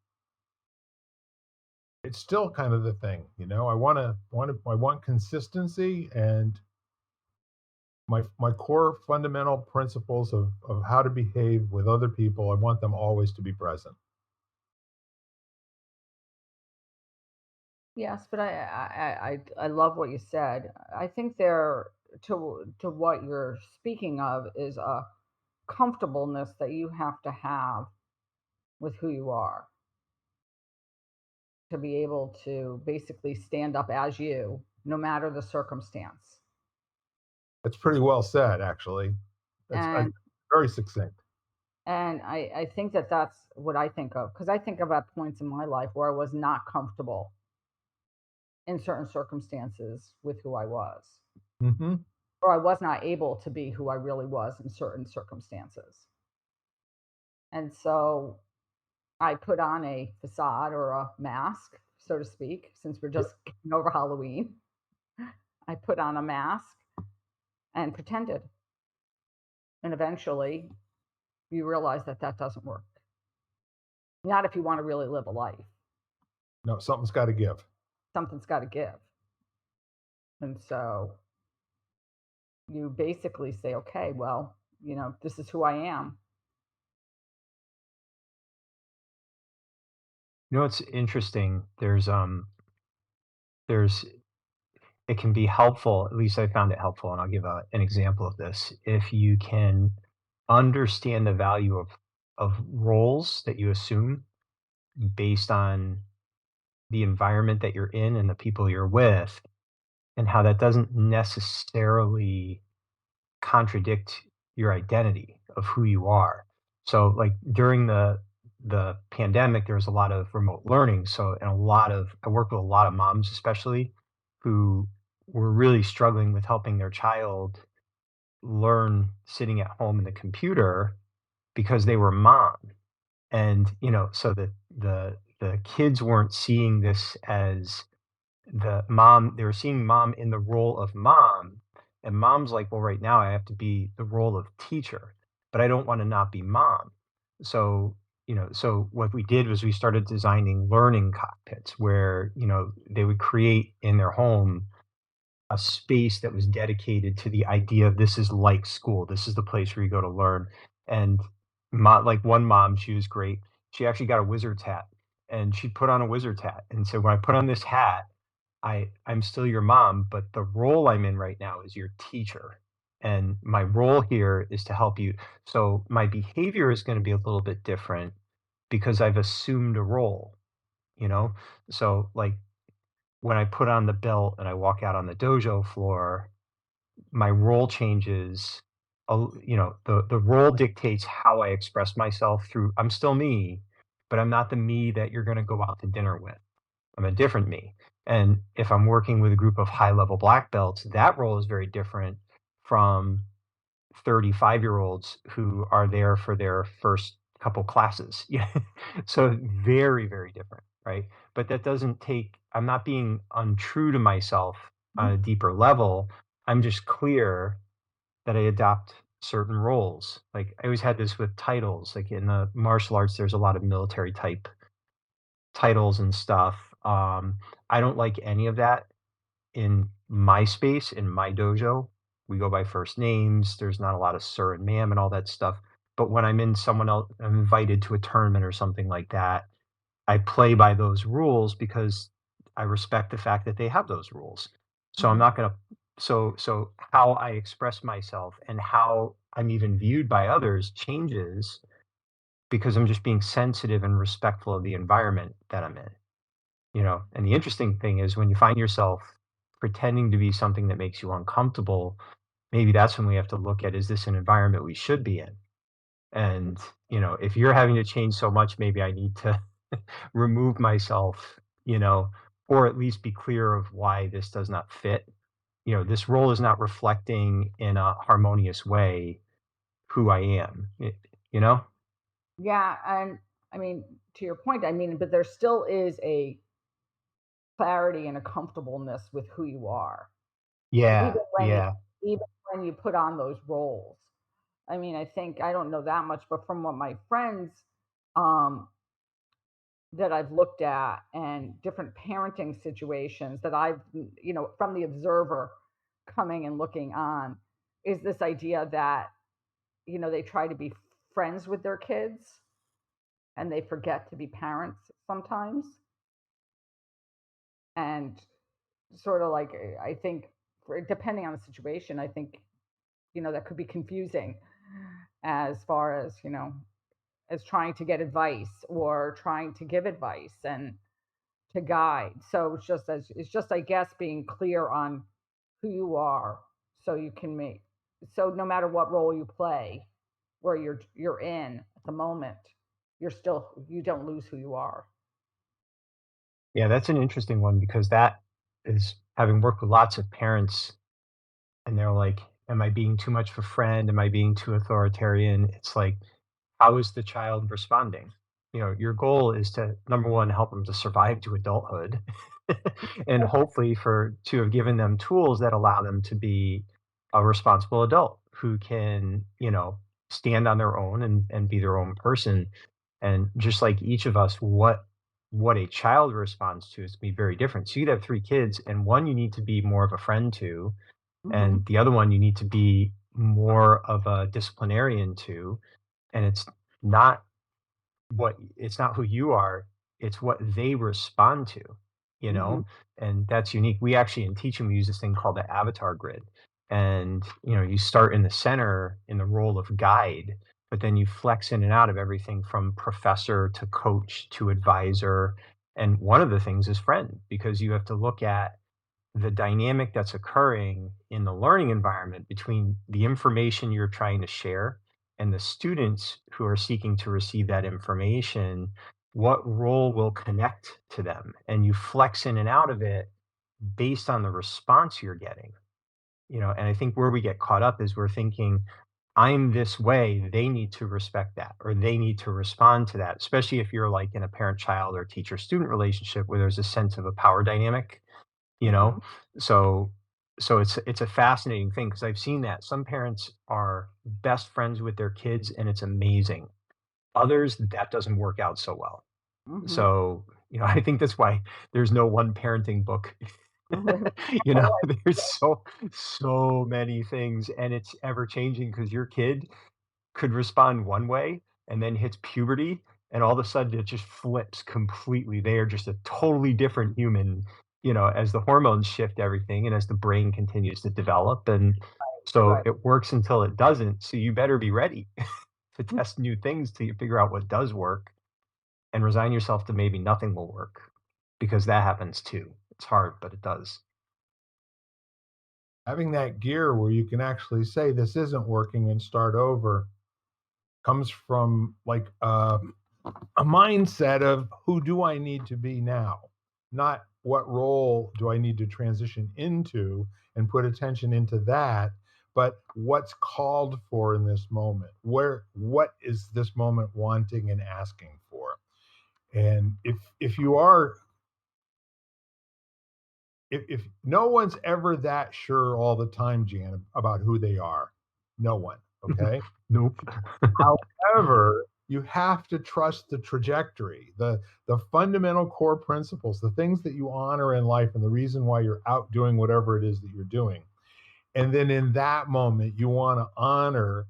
it's still kind of the thing, I want consistency, and my core fundamental principles of how to behave with other people, I want them always to be present. Yes, but I love what you said. I think there to what you're speaking of is a comfortableness that you have to have with who you are to be able to basically stand up as you, no matter the circumstance. That's pretty well said, actually. That's And very succinct. and I think that that's what I think of because I think about points in my life where I was not comfortable in certain circumstances with who I was, Hmm. or I was not able to be who I really was in certain circumstances. And so I put on a facade or a mask, so to speak, since we're just getting over Halloween. I put on a mask and pretended. And eventually you realize that that doesn't work. Not if you want to really live a life. No, something's got to give. Something's got to give. And so you basically say, okay, well, this is who I am. It's interesting. There's it can be helpful, at least I found it helpful, and I'll give an example of this. If you can understand the value of roles that you assume based on the environment that you're in and the people you're with, and how that doesn't necessarily contradict your identity of who you are. So like during the pandemic, there was a lot of remote learning. So and I work with a lot of moms especially who were really struggling with helping their child learn sitting at home in the computer because they were mom. And so the kids weren't seeing this as the mom, they were seeing mom in the role of mom, and mom's like, well, right now I have to be the role of teacher, but I don't want to not be mom. So so what we did was we started designing learning cockpits where they would create in their home a space that was dedicated to the idea of this is like school, this is the place where you go to learn. And like one mom, she was great, she actually got a wizard's hat, and she put on a wizard's hat and said, when I put on this hat, I'm still your mom, but the role I'm in right now is your teacher. And my role here is to help you. So my behavior is going to be a little bit different because I've assumed a role, you know? So like when I put on the belt and I walk out on the dojo floor, my role changes. The role dictates how I express myself through, I'm still me, but I'm not the me that you're going to go out to dinner with. I'm a different me. And if I'm working with a group of high level black belts, that role is very different from 35-year-olds who are there for their first couple classes. Yeah. So very, very different. right? But that doesn't take, I'm not being untrue to myself on Mhm. a deeper level. I'm just clear that I adopt certain roles. Like I always had this with titles. Like in the martial arts, there's a lot of military type titles and stuff. I don't like any of that in my space, in my dojo. We go by first names. There's not a lot of sir and ma'am and all that stuff. But when I'm in someone else, I'm invited to a tournament or something like that, I play by those rules because I respect the fact that they have those rules. So I'm Mhm. not going to, so how I express myself and how I'm even viewed by others changes because I'm just being sensitive and respectful of the environment that I'm in. And the interesting thing is when you find yourself pretending to be something that makes you uncomfortable, maybe that's when we have to look at, is this an environment we should be in? And, if you're having to change so much, maybe I need to remove myself, or at least be clear of why this does not fit. This role is not reflecting in a harmonious way who I am, you know? Yeah, and I mean, to your point, I mean, but there still is a clarity and a comfortableness with who you are, Yeah, even when you yeah. even when you put on those roles. I mean, I think I don't know that much, but from what my friends um, that I've looked at and different parenting situations that I've, from the observer coming and looking on, is this idea that, they try to be friends with their kids and they forget to be parents sometimes. And sort of like, I think, depending on the situation, I think, that could be confusing as far as, as trying to get advice or trying to give advice and to guide. So it's just I guess being clear on who you are so you can make so no matter what role you play where you're in at the moment, you don't lose who you are. Yeah, that's an interesting one because that is having worked with lots of parents and they're like, am I being too much of a friend? Am I being too authoritarian? It's like, how is the child responding? Your goal is to, number one, help them to survive to adulthood and hopefully to have given them tools that allow them to be a responsible adult who can, stand on their own and be their own person. And just like each of us, what a child responds to is to be very different. So you'd have three kids, and one you need to be more of a friend to, Hmm. and the other one you need to be more of a disciplinarian to. And not it's not who you are, it's what they respond to, you Hmm. know? And that's unique. We actually in teaching we use this thing called the avatar grid. And you start in the center in the role of guide, but then you flex in and out of everything from professor to coach to advisor. And one of the things is friend, because you have to look at the dynamic that's occurring in the learning environment between the information you're trying to share and the students who are seeking to receive that information, what role will connect to them? And you flex in and out of it based on the response you're getting. And I think where we get caught up is we're thinking, I'm this way, they need to respect that, or they need to respond to that, especially if you're like in a parent child or teacher student relationship where there's a sense of a power dynamic, you know? Hmm. So it's a fascinating thing because I've seen that. Some parents are best friends with their kids and it's amazing. Others, that doesn't work out so well. Hmm. So, I think that's why there's no one parenting book. You know, there's so many things and it's ever changing because your kid could respond one way and then hits puberty and all of a sudden it just flips completely. They are just a totally different human, as the hormones shift everything and as the brain continues to develop. And so Right. it works until it doesn't. So you better be ready to test new things till you figure out what does work and resign yourself to maybe nothing will work because that happens too. It's hard, but it does. Having that gear where you can actually say this isn't working and start over comes from like a mindset of who do I need to be now, not what role do I need to transition into and put attention into that, but what's called for in this moment. What is this moment wanting and asking for? And if you are, if no one's ever that sure all the time, Jan, about who they are, no one. Okay. Nope. However, you have to trust the trajectory, the fundamental core principles, the things that you honor in life, and the reason why you're out doing whatever it is that you're doing. And then in that moment, you want to honor,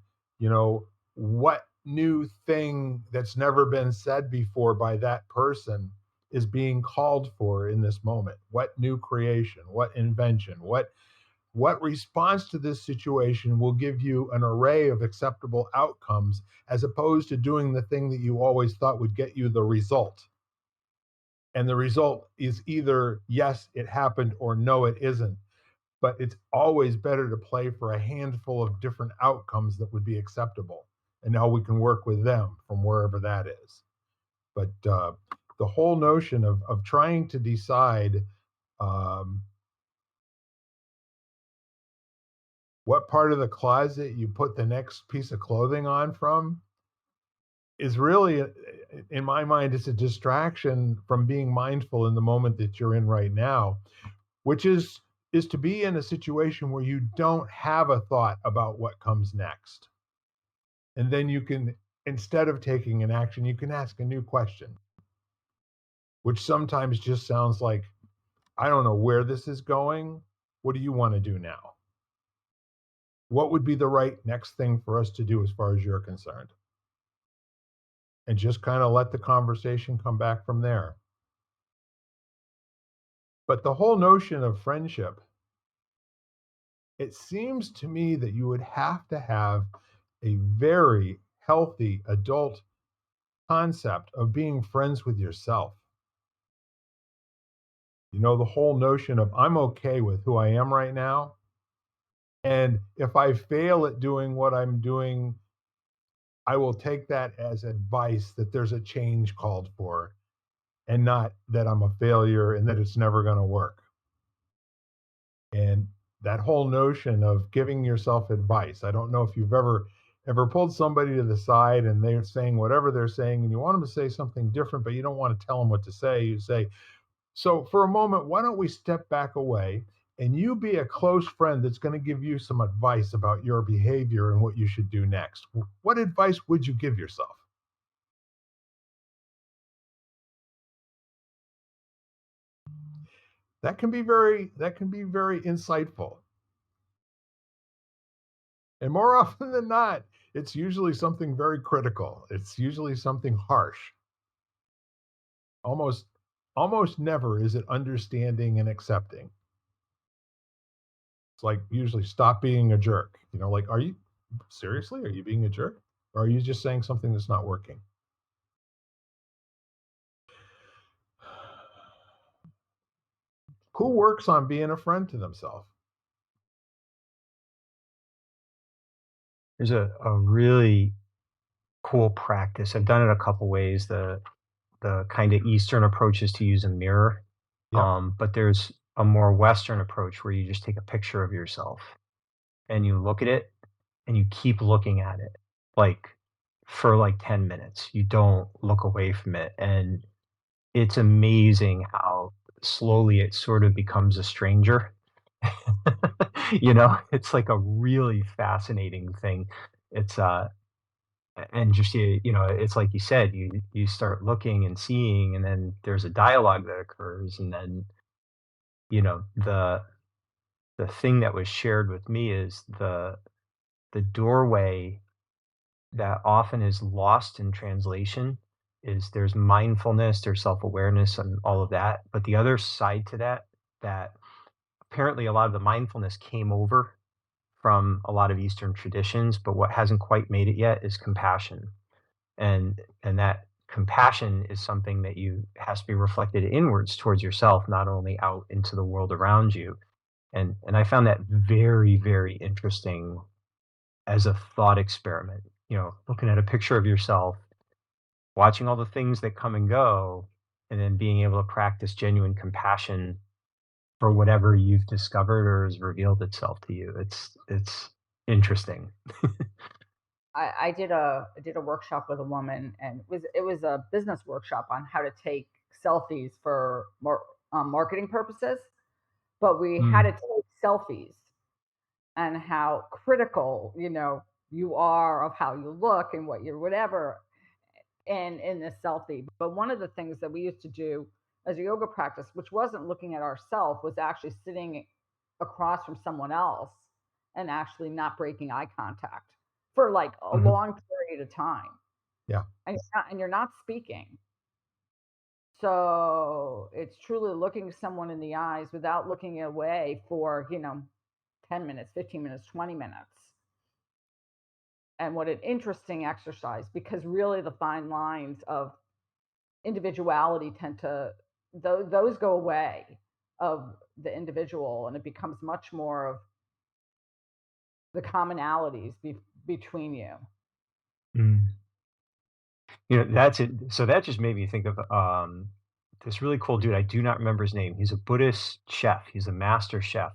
what new thing that's never been said before by that person is being called for in this moment. What new creation, what invention, what response to this situation will give you an array of acceptable outcomes, as opposed to doing the thing that you always thought would get you the result. And the result is either yes, it happened, or no, it isn't. But it's always better to play for a handful of different outcomes that would be acceptable. And now we can work with them from wherever that is. But the whole notion of trying to decide what part of the closet you put the next piece of clothing on from is really, in my mind, it's a distraction from being mindful in the moment that you're in right now, which is to be in a situation where you don't have a thought about what comes next. And then you can, instead of taking an action, you can ask a new question, which sometimes just sounds like, I don't know where this is going. What do you want to do now? What would be the right next thing for us to do as far as you're concerned? And just kind of let the conversation come back from there. But the whole notion of friendship, it seems to me that you would have to have a very healthy adult concept of being friends with yourself. The whole notion of I'm okay with who I am right now. And if I fail at doing what I'm doing, I will take that as advice that there's a change called for, and not that I'm a failure and that it's never going to work. And that whole notion of giving yourself advice. I don't know if you've ever pulled somebody to the side and they're saying whatever they're saying and you want them to say something different, but you don't want to tell them what to say. You say, so for a moment, why don't we step back away and you be a close friend that's going to give you some advice about your behavior and what you should do next. What advice would you give yourself? That can be very insightful. And more often than not, it's usually something very critical. It's usually something harsh. Almost almost never is it understanding and accepting. It's like usually stop being a jerk. Like, are you seriously? Are you being a jerk? Or are you just saying something that's not working? Who works on being a friend to themselves? There's a really cool practice. I've done it a couple ways. The kind of Eastern approach is to use a mirror. Yep. But there's a more Western approach where you just take a picture of yourself and you look at it and you keep looking at it like for like 10 minutes. You don't look away from it. And it's amazing how slowly it sort of becomes a stranger. It's like a really fascinating thing. It's and just it's like you said, you start looking and seeing, and then there's a dialogue that occurs, and then the thing that was shared with me is the doorway that often is lost in translation is there's mindfulness, there's self-awareness and all of that. But the other side to that apparently a lot of the mindfulness came over from a lot of Eastern traditions, but what hasn't quite made it yet is compassion. And that compassion is something that you has to be reflected inwards towards yourself, not only out into the world around you. And I found that very, very interesting as a thought experiment, looking at a picture of yourself, watching all the things that come and go, and then being able to practice genuine compassion for whatever you've discovered or has revealed itself to you. It's interesting. I did a workshop with a woman, and it was a business workshop on how to take selfies for marketing purposes. But we had to Mm, take selfies, and how critical you are of how you look and what you're whatever in this selfie. But one of the things that we used to do as a yoga practice, which wasn't looking at ourselves, was actually sitting across from someone else and actually not breaking eye contact for like a mhm. long period of time. Yeah. And you're not speaking. So it's truly looking someone in the eyes without looking away for 10 minutes, 15 minutes, 20 minutes. And what an interesting exercise, because really the fine lines of individuality tend to those go away of the individual, and it becomes much more of the commonalities between you. Mm. That's it. So that just made me think of this really cool dude. I do not remember his name. He's a Buddhist chef. He's a master chef,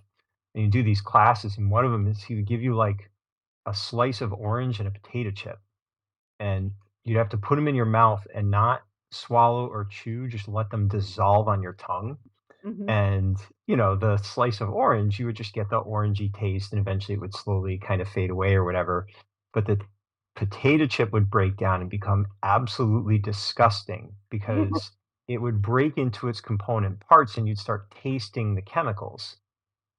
and you do these classes. And one of them is he would give you like a slice of orange and a potato chip, and you'd have to put them in your mouth and not swallow or chew. Just let them dissolve on your tongue. Hmm. And the slice of orange, you would just get the orangey taste, and eventually it would slowly kind of fade away or whatever. But the potato chip would break down and become absolutely disgusting because it would break into its component parts and you'd start tasting the chemicals.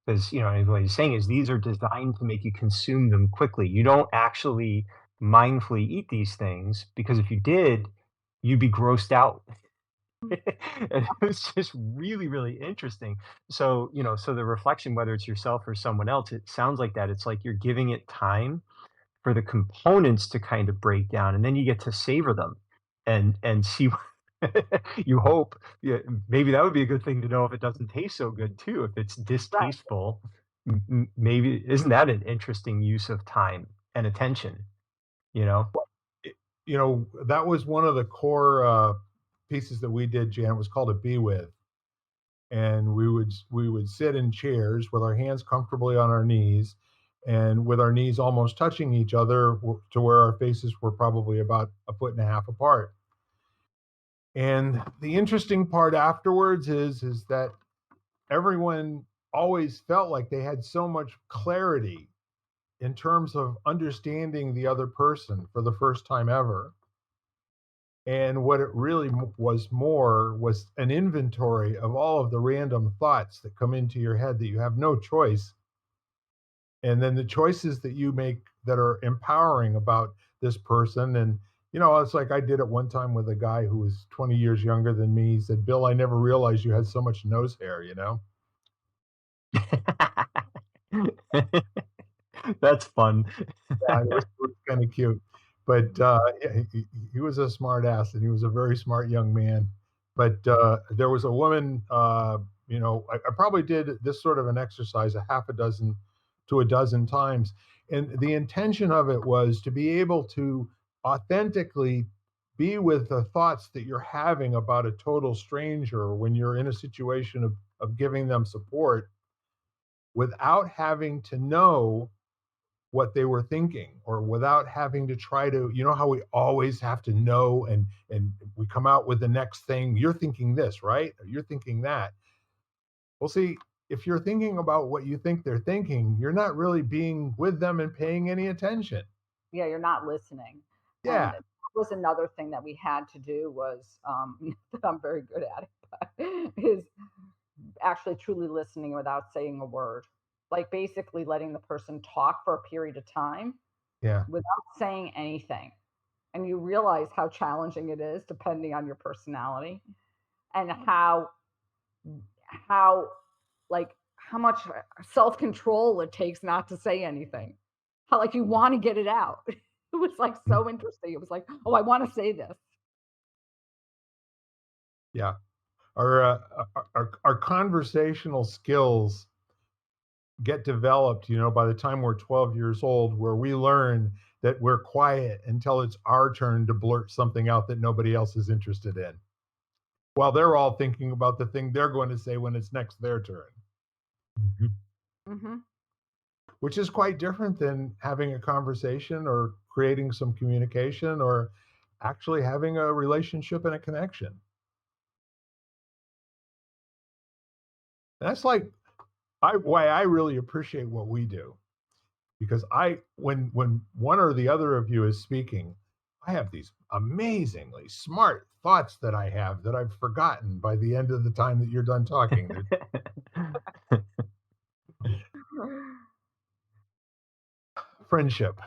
Because, what he's saying is these are designed to make you consume them quickly. You don't actually mindfully eat these things because if you did, you'd be grossed out. And it was just really, really interesting. So, so the reflection, whether it's yourself or someone else, it sounds like that. It's like you're giving it time for the components to kind of break down, and then you get to savor them and see. You hope, yeah, maybe that would be a good thing to know if it doesn't taste so good too. If it's Right. distasteful, maybe isn't that an interesting use of time and attention? You know. It, that was one of the core pieces that we did, Jan. It was called a Be With. And we would sit in chairs with our hands comfortably on our knees and with our knees almost touching each other to where our faces were probably about a foot and a half apart. And the interesting part afterwards is that everyone always felt like they had so much clarity in terms of understanding the other person for the first time ever. And what it really was more was an inventory of all of the random thoughts that come into your head that you have no choice. And then the choices that you make that are empowering about this person. And, it's like I did it one time with a guy who was 20 years younger than me. He said, Bill, I never realized you had so much nose hair. That's fun. Yeah, it was kind of cute. But yeah, he was a smart ass and he was a very smart young man. But there was a woman, I probably did this sort of an exercise a half a dozen to a dozen times. And the intention of it was to be able to authentically be with the thoughts that you're having about a total stranger when you're in a situation of giving them support without having to know what they were thinking or without having to try to, how we always have to know, and we come out with the next thing. You're thinking this, right? Or you're thinking that. Well, see, if you're thinking about what you think they're thinking, you're not really being with them and paying any attention. Yeah, you're not listening. And Yeah. that was another thing that we had to do was that I'm very good at it, but is actually truly listening without saying a word. Like basically letting the person talk for a period of time Yeah. without saying anything. And you realize how challenging it is depending on your personality, and how like how much self-control it takes not to say anything. How like you want to get it out. It was like so interesting. It was like, oh, I want to say this. Yeah. Our conversational skills get developed, by the time we're 12 years old, where we learn that we're quiet until it's our turn to blurt something out that nobody else is interested in, while they're all thinking about the thing they're going to say when it's next their turn, Mhm. Hmm. which is quite different than having a conversation or creating some communication or actually having a relationship and a connection. And that's like why I really appreciate what we do, because when one or the other of you is speaking, I have these amazingly smart thoughts that I have that I've forgotten by the end of the time that you're done talking. Friendship.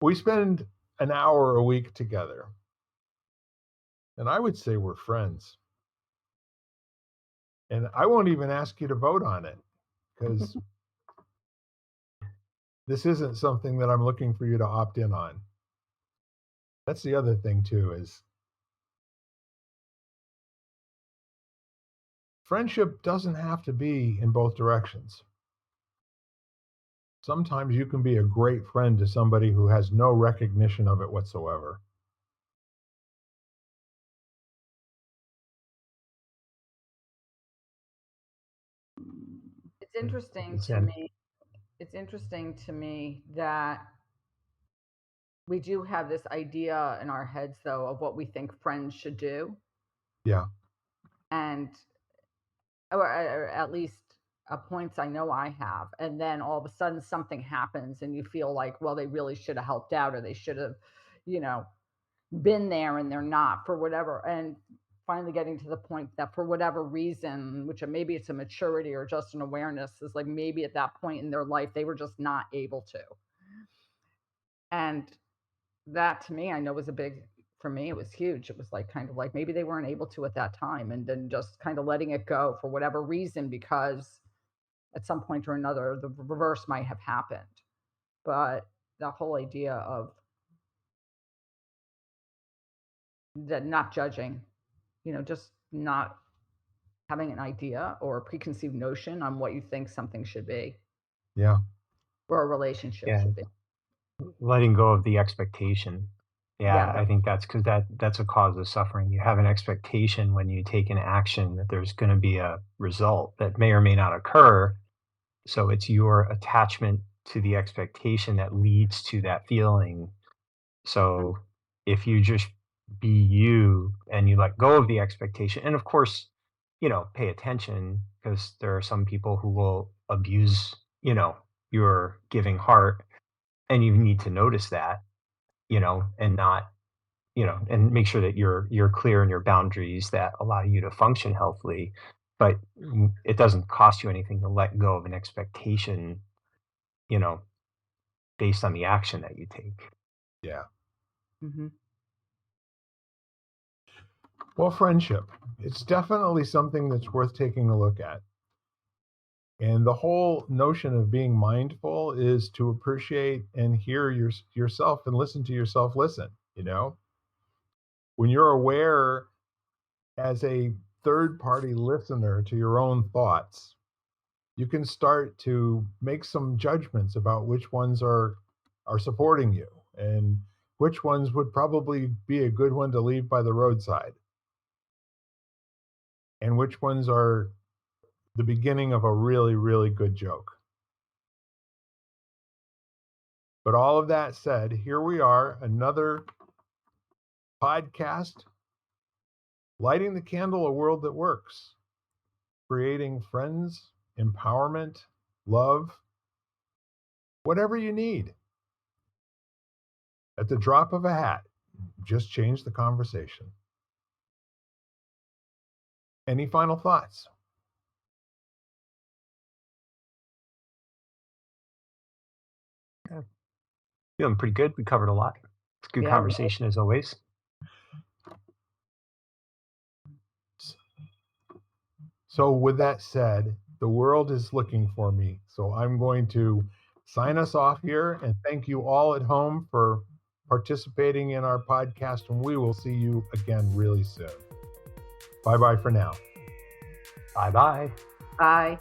We spend an hour a week together, and I would say we're friends. And I won't even ask you to vote on it, because this isn't something that I'm looking for you to opt in on. That's the other thing too, is friendship doesn't have to be in both directions. Sometimes you can be a great friend to somebody who has no recognition of it whatsoever. It's interesting to Yeah. me. It's interesting to me that we do have this idea in our heads, though, of what we think friends should do, Yeah. and or at least points I know I have. And then all of a sudden something happens, and you feel like, well, they really should have helped out, or they should have, you know, been there, and they're not for whatever. And finally getting to the point that for whatever reason, which maybe it's a maturity or just an awareness, is like maybe at that point in their life they were just not able to. And that to me, I know was a big, for me, it was huge. It was like kind of like maybe they weren't able to at that time, and then just kind of letting it go for whatever reason, because at some point or another, the reverse might have happened. But the whole idea of that not judging, just not having an idea or a preconceived notion on what you think something should be Yeah. or a relationship Yeah. should be. Letting go of the expectation. Yeah, Yeah. I think that's because that's a cause of suffering. You have an expectation when you take an action that there's going to be a result that may or may not occur. So it's your attachment to the expectation that leads to that feeling. So if you just be you and you let go of the expectation, and of course, pay attention, because there are some people who will abuse, your giving heart, and you need to notice that, and not, and make sure that you're clear in your boundaries that allow you to function healthily. But it doesn't cost you anything to let go of an expectation, you know, based on the action that you take. Yeah. Hmm. Well, friendship, it's definitely something that's worth taking a look at. And the whole notion of being mindful is to appreciate and hear yourself and listen to yourself listen, When you're aware as a third party listener to your own thoughts, you can start to make some judgments about which ones are supporting you and which ones would probably be a good one to leave by the roadside and which ones are the beginning of a really, really good joke. But all of that said, here we are, another podcast, lighting the candle, a world that works, creating friends, empowerment, love, whatever you need. At the drop of a hat, just change the conversation. Any final thoughts? Yeah. Feeling pretty good. We covered a lot. It's a good Yeah, conversation as always. So, with that said, the world is looking for me. So, I'm going to sign us off here and thank you all at home for participating in our podcast. And we will see you again really soon. Bye bye for now. Bye bye. bye.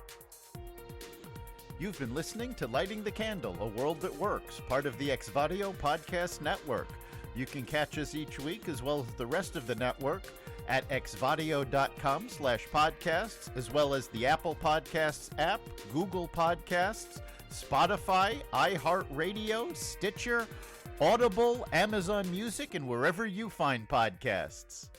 You've been listening to Lighting the Candle, a world that works, part of the Exvadio Podcast Network. You can catch us each week, as well as the rest of the network, at exvadio.com/podcasts, as well as the Apple Podcasts app, Google Podcasts, Spotify, iHeartRadio, Stitcher, Audible, Amazon Music, and wherever you find podcasts.